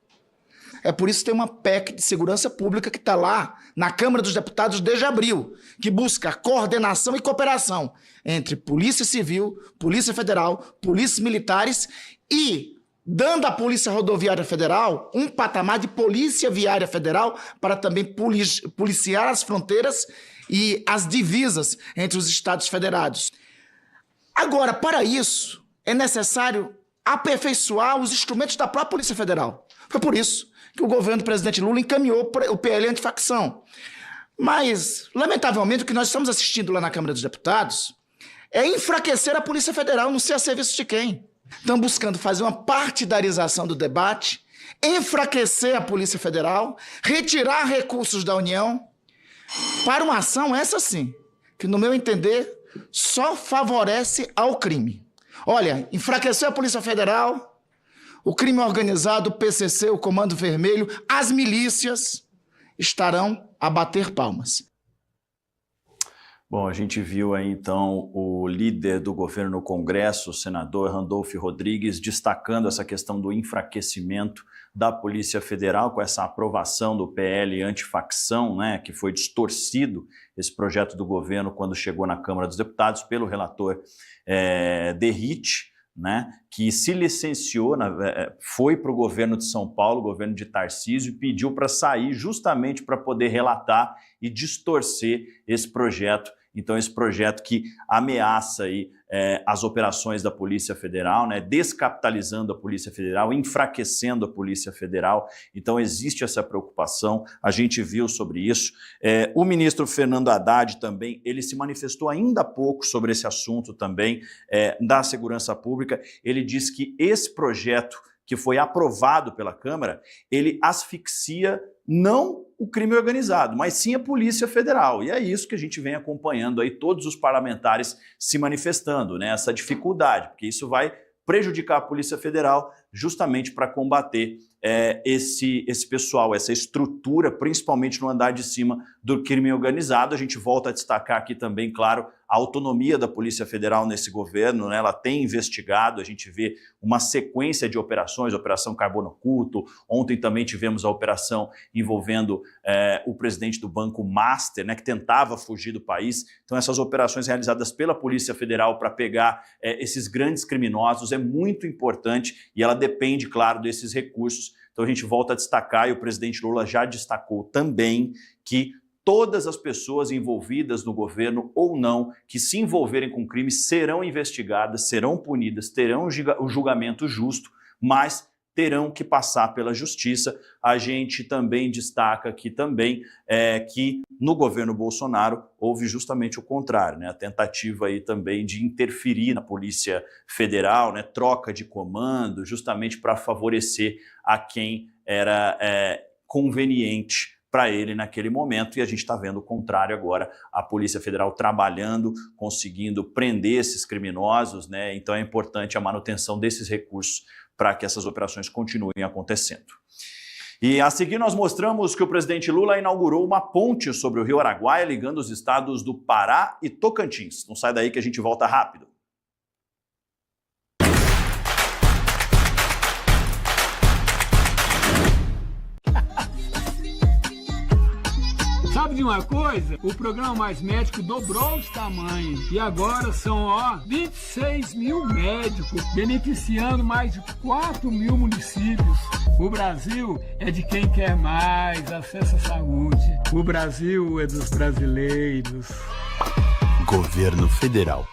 [SPEAKER 1] É por isso que tem uma PEC de segurança pública que está lá na Câmara dos Deputados desde abril, que busca coordenação e cooperação entre Polícia Civil, Polícia Federal, polícias militares e dando à Polícia Rodoviária Federal um patamar de Polícia Viária Federal para também policiar as fronteiras e as divisas entre os estados federados. Agora, para isso, é necessário aperfeiçoar os instrumentos da própria Polícia Federal. Foi por isso que o governo do presidente Lula encaminhou o PL antifacção. Mas, lamentavelmente, o que nós estamos assistindo lá na Câmara dos Deputados é enfraquecer a Polícia Federal, não sei a serviço de quem. Estão buscando fazer uma partidarização do debate, enfraquecer a Polícia Federal, retirar recursos da União para uma ação, essa sim, que, no meu entender, só favorece ao crime. Olha, enfraquecer a Polícia Federal, o crime organizado, o PCC, o Comando Vermelho, as milícias estarão a bater palmas.
[SPEAKER 6] Bom, a gente viu aí então o líder do governo no Congresso, o senador Randolph Rodrigues, destacando essa questão do enfraquecimento da Polícia Federal com essa aprovação do PL antifacção, né, que foi distorcido esse projeto do governo quando chegou na Câmara dos Deputados pelo relator Derrite, né, que se licenciou, foi para o governo de São Paulo, governo de Tarcísio, e pediu para sair justamente para poder relatar e distorcer esse projeto. Então, esse projeto que ameaça aí, as operações da Polícia Federal, né, descapitalizando a Polícia Federal, enfraquecendo a Polícia Federal. Então, existe essa preocupação, a gente viu sobre isso. O ministro Fernando Haddad também, ele se manifestou ainda há pouco sobre esse assunto também da segurança pública. Ele disse que esse projeto que foi aprovado pela Câmara, ele asfixia não o crime organizado, mas sim a Polícia Federal. E é isso que a gente vem acompanhando aí, todos os parlamentares se manifestando, né? Essa dificuldade, porque isso vai prejudicar a Polícia Federal justamente para combater esse pessoal, essa estrutura, principalmente no andar de cima do crime organizado. A gente volta a destacar aqui também, claro, a autonomia da Polícia Federal nesse governo, né? Ela tem investigado, a gente vê uma sequência de operações, Operação Carbono Oculto, ontem também tivemos a operação envolvendo o presidente do Banco Master, né, que tentava fugir do país. Então essas operações realizadas pela Polícia Federal para pegar esses grandes criminosos é muito importante e ela depende, claro, desses recursos. Então a gente volta a destacar, e o presidente Lula já destacou também, que todas as pessoas envolvidas no governo ou não, que se envolverem com crime, serão investigadas, serão punidas, terão o julgamento justo, mas terão que passar pela justiça. A gente também destaca aqui também que no governo Bolsonaro houve justamente o contrário, né? A tentativa aí também de interferir na Polícia Federal, né? Troca de comando, justamente para favorecer a quem era conveniente para ele naquele momento, e a gente está vendo o contrário agora, a Polícia Federal trabalhando, conseguindo prender esses criminosos, né? Então é importante a manutenção desses recursos para que essas operações continuem acontecendo. E a seguir nós mostramos que o presidente Lula inaugurou uma ponte sobre o Rio Araguaia, ligando os estados do Pará e Tocantins. Não sai daí que a gente volta rápido.
[SPEAKER 2] Sabe de uma coisa? O programa Mais Médico dobrou os tamanhos e agora são 26 mil médicos, beneficiando mais de 4 mil municípios. O Brasil é de quem quer mais acesso à saúde. O Brasil é dos brasileiros.
[SPEAKER 3] Governo Federal.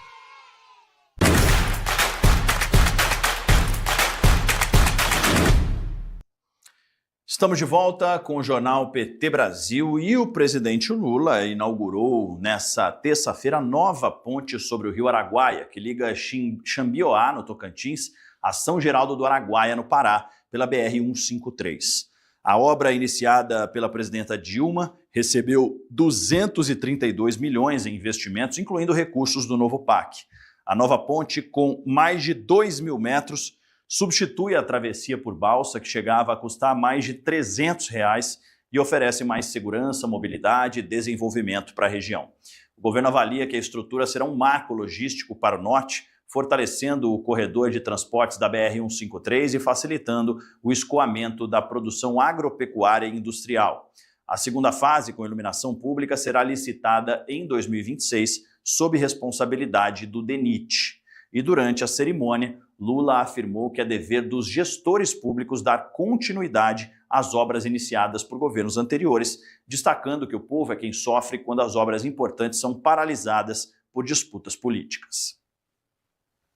[SPEAKER 6] Estamos de volta com o jornal PT Brasil e o presidente Lula inaugurou nessa terça-feira a nova ponte sobre o rio Araguaia, que liga Xambioá, no Tocantins, a São Geraldo do Araguaia, no Pará, pela BR-153. A obra, iniciada pela presidenta Dilma, recebeu 232 milhões em investimentos, incluindo recursos do novo PAC. A nova ponte, com mais de 2 mil metros, substitui a travessia por balsa, que chegava a custar mais de R$300 e oferece mais segurança, mobilidade e desenvolvimento para a região. O governo avalia que a estrutura será um marco logístico para o norte, fortalecendo o corredor de transportes da BR-153 e facilitando o escoamento da produção agropecuária e industrial. A segunda fase, com iluminação pública, será licitada em 2026, sob responsabilidade do DENIT. E durante a cerimônia, Lula afirmou que é dever dos gestores públicos dar continuidade às obras iniciadas por governos anteriores, destacando que o povo é quem sofre quando as obras importantes são paralisadas por disputas políticas.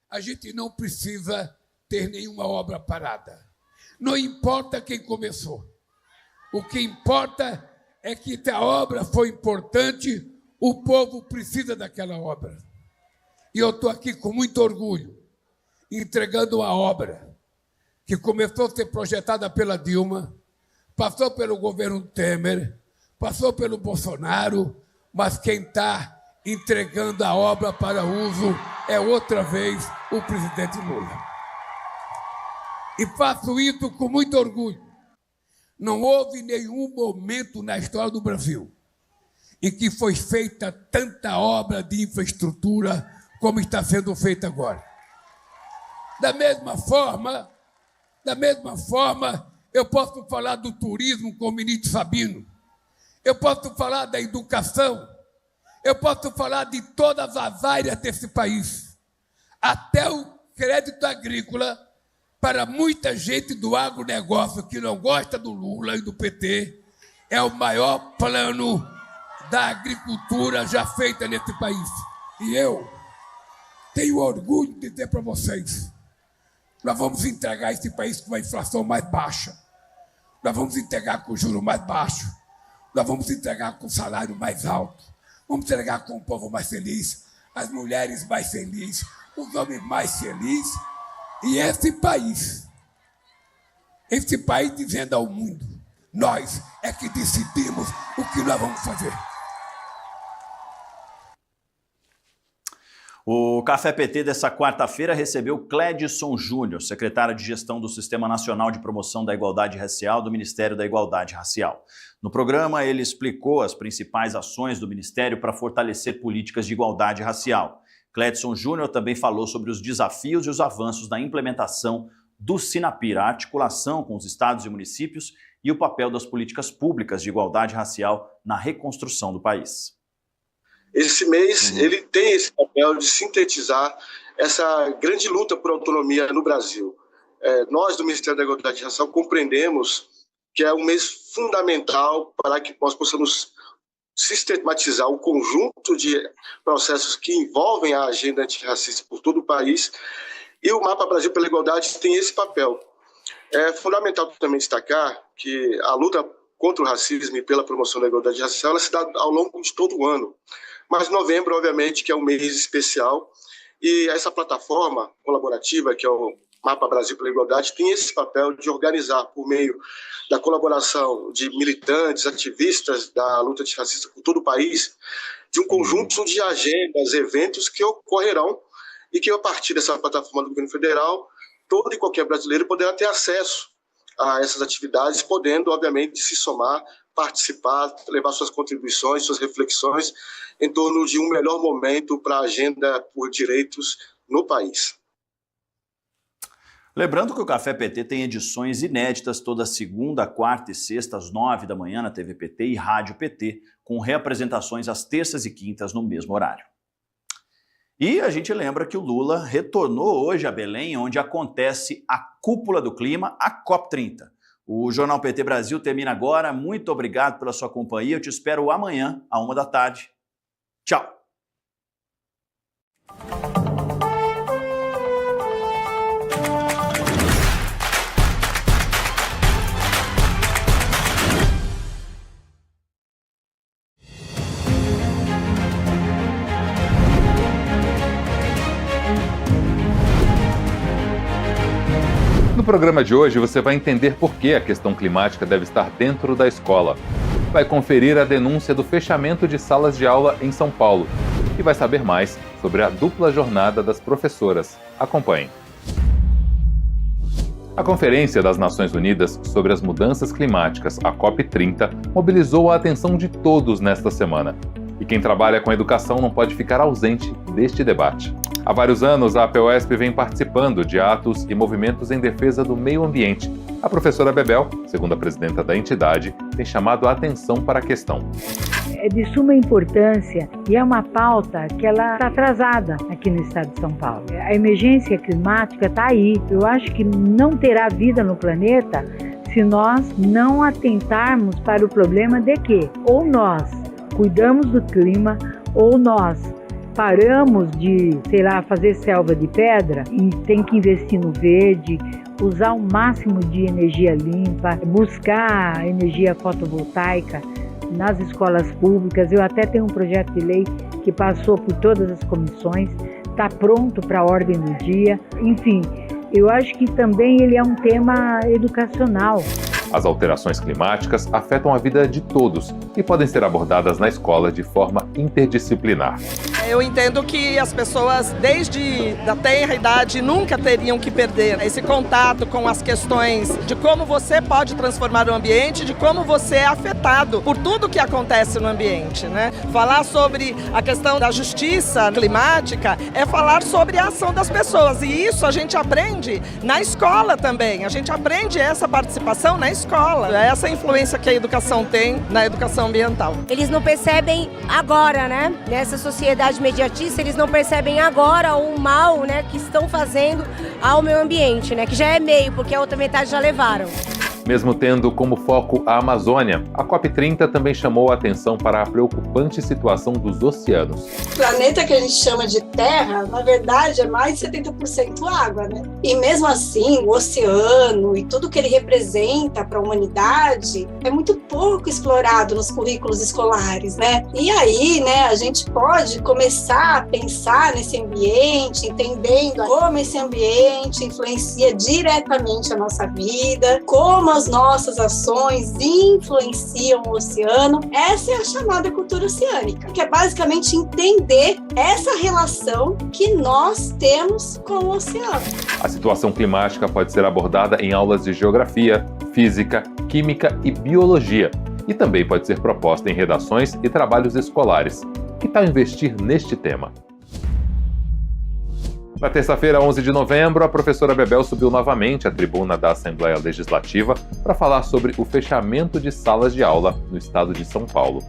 [SPEAKER 4] A gente não precisa ter nenhuma obra parada. Não importa quem começou. O que importa é que se a obra foi importante, o povo precisa daquela obra. E eu estou aqui com muito orgulho, entregando uma obra que começou a ser projetada pela Dilma, passou pelo governo Temer, passou pelo Bolsonaro, mas quem está entregando a obra para uso é outra vez o presidente Lula. E faço isso com muito orgulho. Não houve nenhum momento na história do Brasil em que foi feita tanta obra de infraestrutura como está sendo feita agora. Da mesma forma, eu posso falar do turismo com o ministro Sabino, eu posso falar da educação, eu posso falar de todas as áreas desse país, até o crédito agrícola, para muita gente do agronegócio que não gosta do Lula e do PT, é o maior plano da agricultura já feita nesse país. E eu tenho orgulho de dizer para vocês, nós vamos entregar esse país com a inflação mais baixa, nós vamos entregar com o juro mais baixo, nós vamos entregar com o salário mais alto, vamos entregar com o povo mais feliz, as mulheres mais felizes, os homens mais felizes, e esse país dizendo ao mundo, nós é que decidimos o que nós vamos fazer.
[SPEAKER 6] O Café PT dessa quarta-feira recebeu Clédson Júnior, secretário de Gestão do Sistema Nacional de Promoção da Igualdade Racial do Ministério da Igualdade Racial. No programa, ele explicou as principais ações do Ministério para fortalecer políticas de igualdade racial. Clédson Júnior também falou sobre os desafios e os avanços na implementação do Sinapir, a articulação com os estados e municípios e o papel das políticas públicas de igualdade racial na reconstrução do país.
[SPEAKER 5] Esse mês, ele tem esse papel de sintetizar essa grande luta por autonomia no Brasil. Nós, do Ministério da Igualdade Racial, compreendemos que é um mês fundamental para que nós possamos sistematizar o conjunto de processos que envolvem a agenda antirracista por todo o país, e o Mapa Brasil pela Igualdade tem esse papel. É fundamental também destacar que a luta contra o racismo e pela promoção da igualdade racial ela se dá ao longo de todo o ano. Mas novembro, obviamente, que é um mês especial, e essa plataforma colaborativa, que é o Mapa Brasil pela Igualdade, tem esse papel de organizar, por meio da colaboração de militantes, ativistas da luta antirracista por todo o país, de um conjunto de agendas, eventos que ocorrerão e que, a partir dessa plataforma do governo federal, todo e qualquer brasileiro poderá ter acesso a essas atividades, podendo, obviamente, se somar, participar, levar suas contribuições, suas reflexões em torno de um melhor momento para a agenda por direitos no país.
[SPEAKER 6] Lembrando que o Café PT tem edições inéditas toda segunda, quarta e sexta, às 9 da manhã na TV PT e Rádio PT, com reapresentações às terças e quintas no mesmo horário. E a gente lembra que o Lula retornou hoje a Belém, onde acontece a Cúpula do Clima, a COP30. O Jornal PT Brasil termina agora. Muito obrigado pela sua companhia. Eu te espero amanhã, à 1 da tarde. Tchau!
[SPEAKER 7] No programa de hoje, você vai entender por que a questão climática deve estar dentro da escola. Vai conferir a denúncia do fechamento de salas de aula em São Paulo. E vai saber mais sobre a dupla jornada das professoras. Acompanhe. A Conferência das Nações Unidas sobre as Mudanças Climáticas, a COP30, mobilizou a atenção de todos nesta semana. E quem trabalha com a educação não pode ficar ausente deste debate. Há vários anos, a APOESP vem participando de atos e movimentos em defesa do meio ambiente. A professora Bebel, segundo a presidenta da entidade, tem chamado a atenção para a questão.
[SPEAKER 8] É de suma importância e é uma pauta que ela está atrasada aqui no estado de São Paulo. A emergência climática está aí. Eu acho que não terá vida no planeta se nós não atentarmos para o problema de que ou nós cuidamos do clima ou nós paramos de, fazer selva de pedra e tem que investir no verde, usar o máximo de energia limpa, buscar energia fotovoltaica nas escolas públicas. Eu até tenho um projeto de lei que passou por todas as comissões, está pronto para a ordem do dia. Enfim, eu acho que também ele é um tema educacional.
[SPEAKER 7] As alterações climáticas afetam a vida de todos e podem ser abordadas na escola de forma interdisciplinar.
[SPEAKER 10] Eu entendo que as pessoas, desde a tenra idade, nunca teriam que perder esse contato com as questões de como você pode transformar o ambiente, de como você é afetado por tudo que acontece no ambiente, né? Falar sobre a questão da justiça climática é falar sobre a ação das pessoas, e isso a gente aprende na escola também. A gente aprende essa participação na escola, essa influência que a educação tem na educação ambiental.
[SPEAKER 11] Eles não percebem agora, né? Nessa sociedade imediatista, eles não percebem agora o mal, né, que estão fazendo ao meio ambiente, né, que já é meio, porque a outra metade já levaram.
[SPEAKER 7] Mesmo tendo como foco a Amazônia, a COP30 também chamou a atenção para a preocupante situação dos oceanos.
[SPEAKER 12] O planeta que a gente chama de Terra, na verdade, é mais de 70% água, né? E mesmo assim, o oceano e tudo que ele representa para a humanidade é muito pouco explorado nos currículos escolares, né? E aí, né, a gente pode começar a pensar nesse ambiente, entendendo como esse ambiente influencia diretamente a nossa vida, como as nossas ações influenciam o oceano. Essa é a chamada cultura oceânica, que é basicamente entender essa relação que nós temos com o oceano.
[SPEAKER 7] A situação climática pode ser abordada em aulas de geografia, física, química e biologia, e também pode ser proposta em redações e trabalhos escolares. Que tal investir neste tema? Na terça-feira, 11 de novembro, a professora Bebel subiu novamente à tribuna da Assembleia Legislativa para falar sobre o fechamento de salas de aula no estado de São Paulo.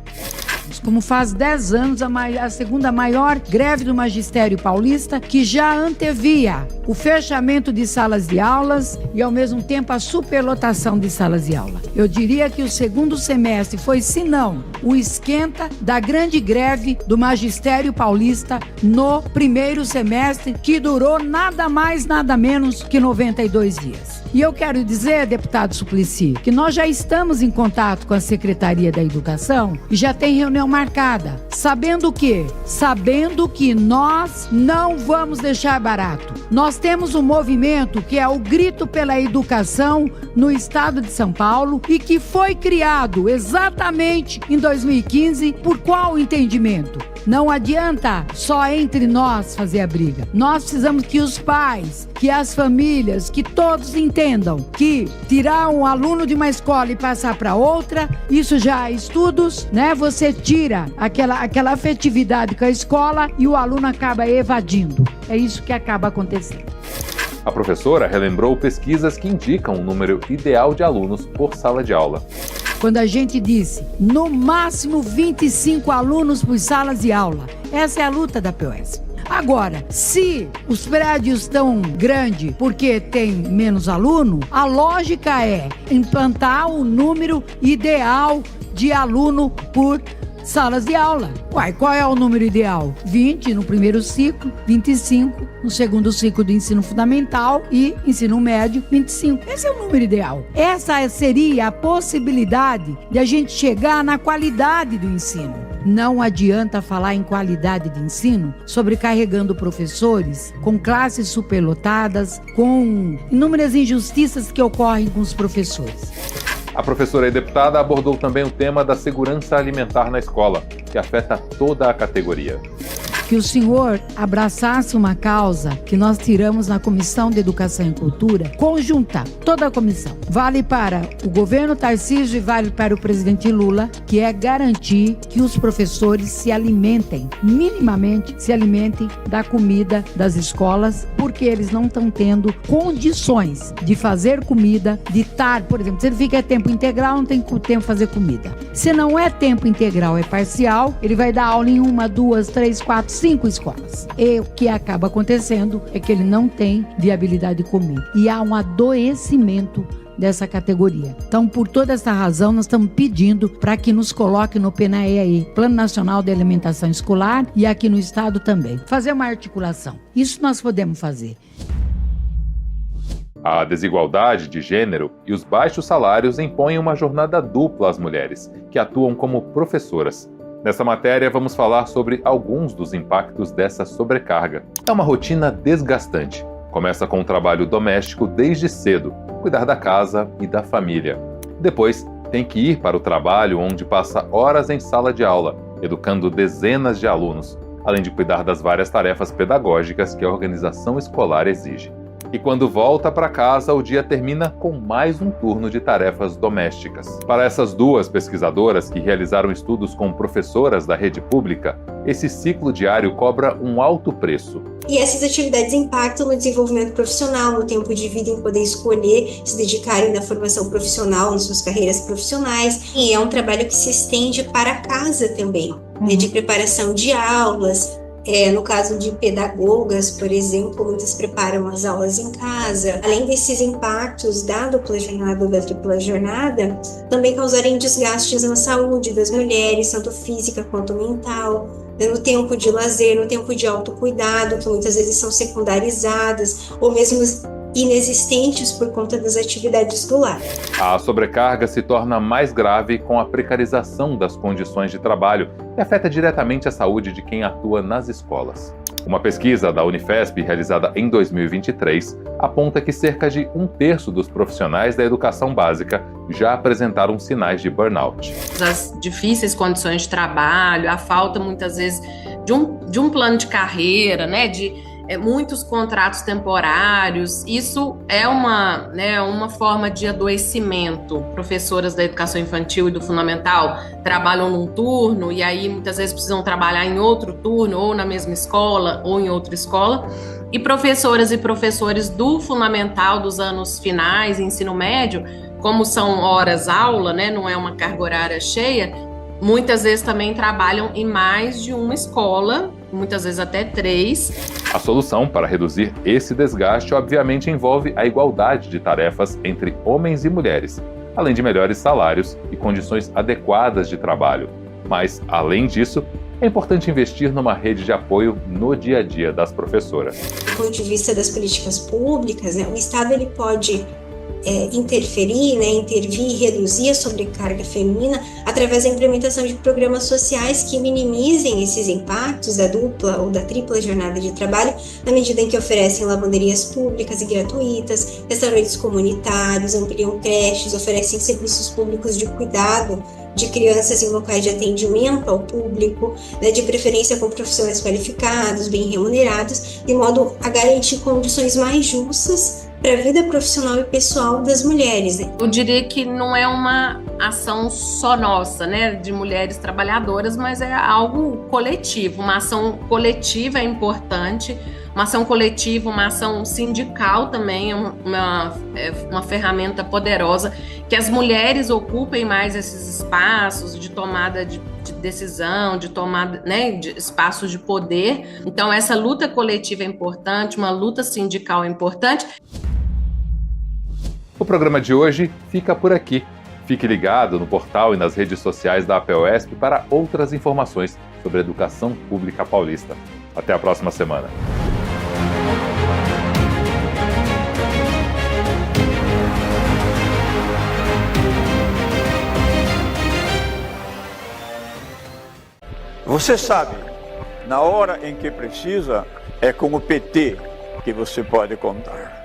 [SPEAKER 26] Como faz 10 anos, a segunda maior greve do magistério paulista, que já antevia o fechamento de salas de aulas e, ao mesmo tempo, a superlotação de salas de aula. Eu diria que o segundo semestre foi, se não, o esquenta da grande greve do magistério paulista no primeiro semestre, que durou nada mais, nada menos que 92 dias. E eu quero dizer, deputado Suplicy, que nós já estamos em contato com a Secretaria da Educação e já tem reunião marcada. Sabendo o quê? Sabendo que nós não vamos deixar barato. Nós temos um movimento que é o Grito pela Educação no estado de São Paulo e que foi criado exatamente em 2015. Por qual entendimento? Não adianta só entre nós fazer a briga. Nós precisamos que os pais, que as famílias, que todos entendam que tirar um aluno de uma escola e passar para outra, isso já há estudos, né? Você tira aquela afetividade com a escola e o aluno acaba evadindo. É isso que acaba acontecendo.
[SPEAKER 7] A professora relembrou pesquisas que indicam um número ideal de alunos por sala de aula.
[SPEAKER 26] Quando a gente disse, no máximo 25 alunos por salas de aula, essa é a luta da POS. Agora, se os prédios estão grandes porque tem menos aluno, a lógica é implantar o número ideal de aluno por salas de aula. Qual é o número ideal? 20 no primeiro ciclo, 25 no segundo ciclo do ensino fundamental e ensino médio, 25. Esse é o número ideal. Essa seria a possibilidade de a gente chegar na qualidade do ensino. Não adianta falar em qualidade de ensino sobrecarregando professores, com classes superlotadas, com inúmeras injustiças que ocorrem com os professores.
[SPEAKER 7] A professora e deputada abordou também o tema da segurança alimentar na escola, que afeta toda a categoria.
[SPEAKER 26] Que o senhor abraçasse uma causa que nós tiramos na Comissão de Educação e Cultura, conjunta, toda a comissão. Vale para o governo Tarcísio e vale para o presidente Lula, que é garantir que os professores se alimentem, minimamente se alimentem da comida das escolas, porque eles não estão tendo condições de fazer comida, de estar, por exemplo, se ele fica tempo integral, não tem tempo para fazer comida. Se não é tempo integral, é parcial, ele vai dar aula em 1, 2, 3, 4, 5 escolas. E o que acaba acontecendo é que ele não tem viabilidade de comer. E há um adoecimento dessa categoria. Então, por toda essa razão, nós estamos pedindo para que nos coloque no PNAE, Plano Nacional de Alimentação Escolar, e aqui no Estado também. Fazer uma articulação. Isso nós podemos fazer.
[SPEAKER 7] A desigualdade de gênero e os baixos salários impõem uma jornada dupla às mulheres, que atuam como professoras. Nessa matéria, vamos falar sobre alguns dos impactos dessa sobrecarga. É uma rotina desgastante. Começa com o trabalho doméstico desde cedo, cuidar da casa e da família. Depois, tem que ir para o trabalho, onde passa horas em sala de aula, educando dezenas de alunos, além de cuidar das várias tarefas pedagógicas que a organização escolar exige. E quando volta para casa, o dia termina com mais um turno de tarefas domésticas. Para essas duas pesquisadoras que realizaram estudos com professoras da rede pública, esse ciclo diário cobra um alto preço.
[SPEAKER 12] E essas atividades impactam no desenvolvimento profissional, no tempo de vida em poder escolher se dedicarem na formação profissional, nas suas carreiras profissionais. E é um trabalho que se estende para casa também, né, de preparação de aulas. No caso de pedagogas, por exemplo, muitas preparam as aulas em casa. Além desses impactos da dupla jornada ou da tripla jornada, também causarem desgastes na saúde das mulheres, tanto física quanto mental, no tempo de lazer, no tempo de autocuidado, que muitas vezes são secundarizadas ou mesmo inexistentes por conta das atividades escolares.
[SPEAKER 7] A sobrecarga se torna mais grave com a precarização das condições de trabalho e afeta diretamente a saúde de quem atua nas escolas. Uma pesquisa da Unifesp, realizada em 2023, aponta que cerca de 1/3 dos profissionais da educação básica já apresentaram sinais de burnout.
[SPEAKER 9] As difíceis condições de trabalho, a falta muitas vezes de um plano de carreira, né, de muitos contratos temporários, isso é uma forma de adoecimento. Professoras da educação infantil e do fundamental trabalham num turno e aí muitas vezes precisam trabalhar em outro turno, ou na mesma escola, ou em outra escola. E professoras e professores do fundamental, dos anos finais, ensino médio, como são horas aula, né, não é uma carga horária cheia, muitas vezes também trabalham em mais de uma escola, muitas vezes até 3.
[SPEAKER 7] A solução para reduzir esse desgaste obviamente envolve a igualdade de tarefas entre homens e mulheres, além de melhores salários e condições adequadas de trabalho. Mas, além disso, é importante investir numa rede de apoio no dia a dia das professoras.
[SPEAKER 12] Do ponto de vista das políticas públicas, o Estado ele pode interferir, intervir e reduzir a sobrecarga feminina através da implementação de programas sociais que minimizem esses impactos da dupla ou da tripla jornada de trabalho, na medida em que oferecem lavanderias públicas e gratuitas, restaurantes comunitários, ampliam creches, oferecem serviços públicos de cuidado de crianças em locais de atendimento ao público, de preferência com profissionais qualificados, bem remunerados, de modo a garantir condições mais justas para a vida profissional e pessoal das mulheres.
[SPEAKER 9] Eu diria que não é uma ação só nossa, de mulheres trabalhadoras, mas é algo coletivo. Uma ação coletiva é importante, uma ação coletiva, uma ação sindical também é uma ferramenta poderosa, que as mulheres ocupem mais esses espaços de tomada de decisão, de tomada, né, de espaços de poder. Então essa luta coletiva é importante, uma luta sindical é importante.
[SPEAKER 7] O programa de hoje fica por aqui. Fique ligado no portal e nas redes sociais da APUESP para outras informações sobre a educação pública paulista. Até a próxima semana.
[SPEAKER 13] Você sabe, na hora em que precisa, é com o PT que você pode contar.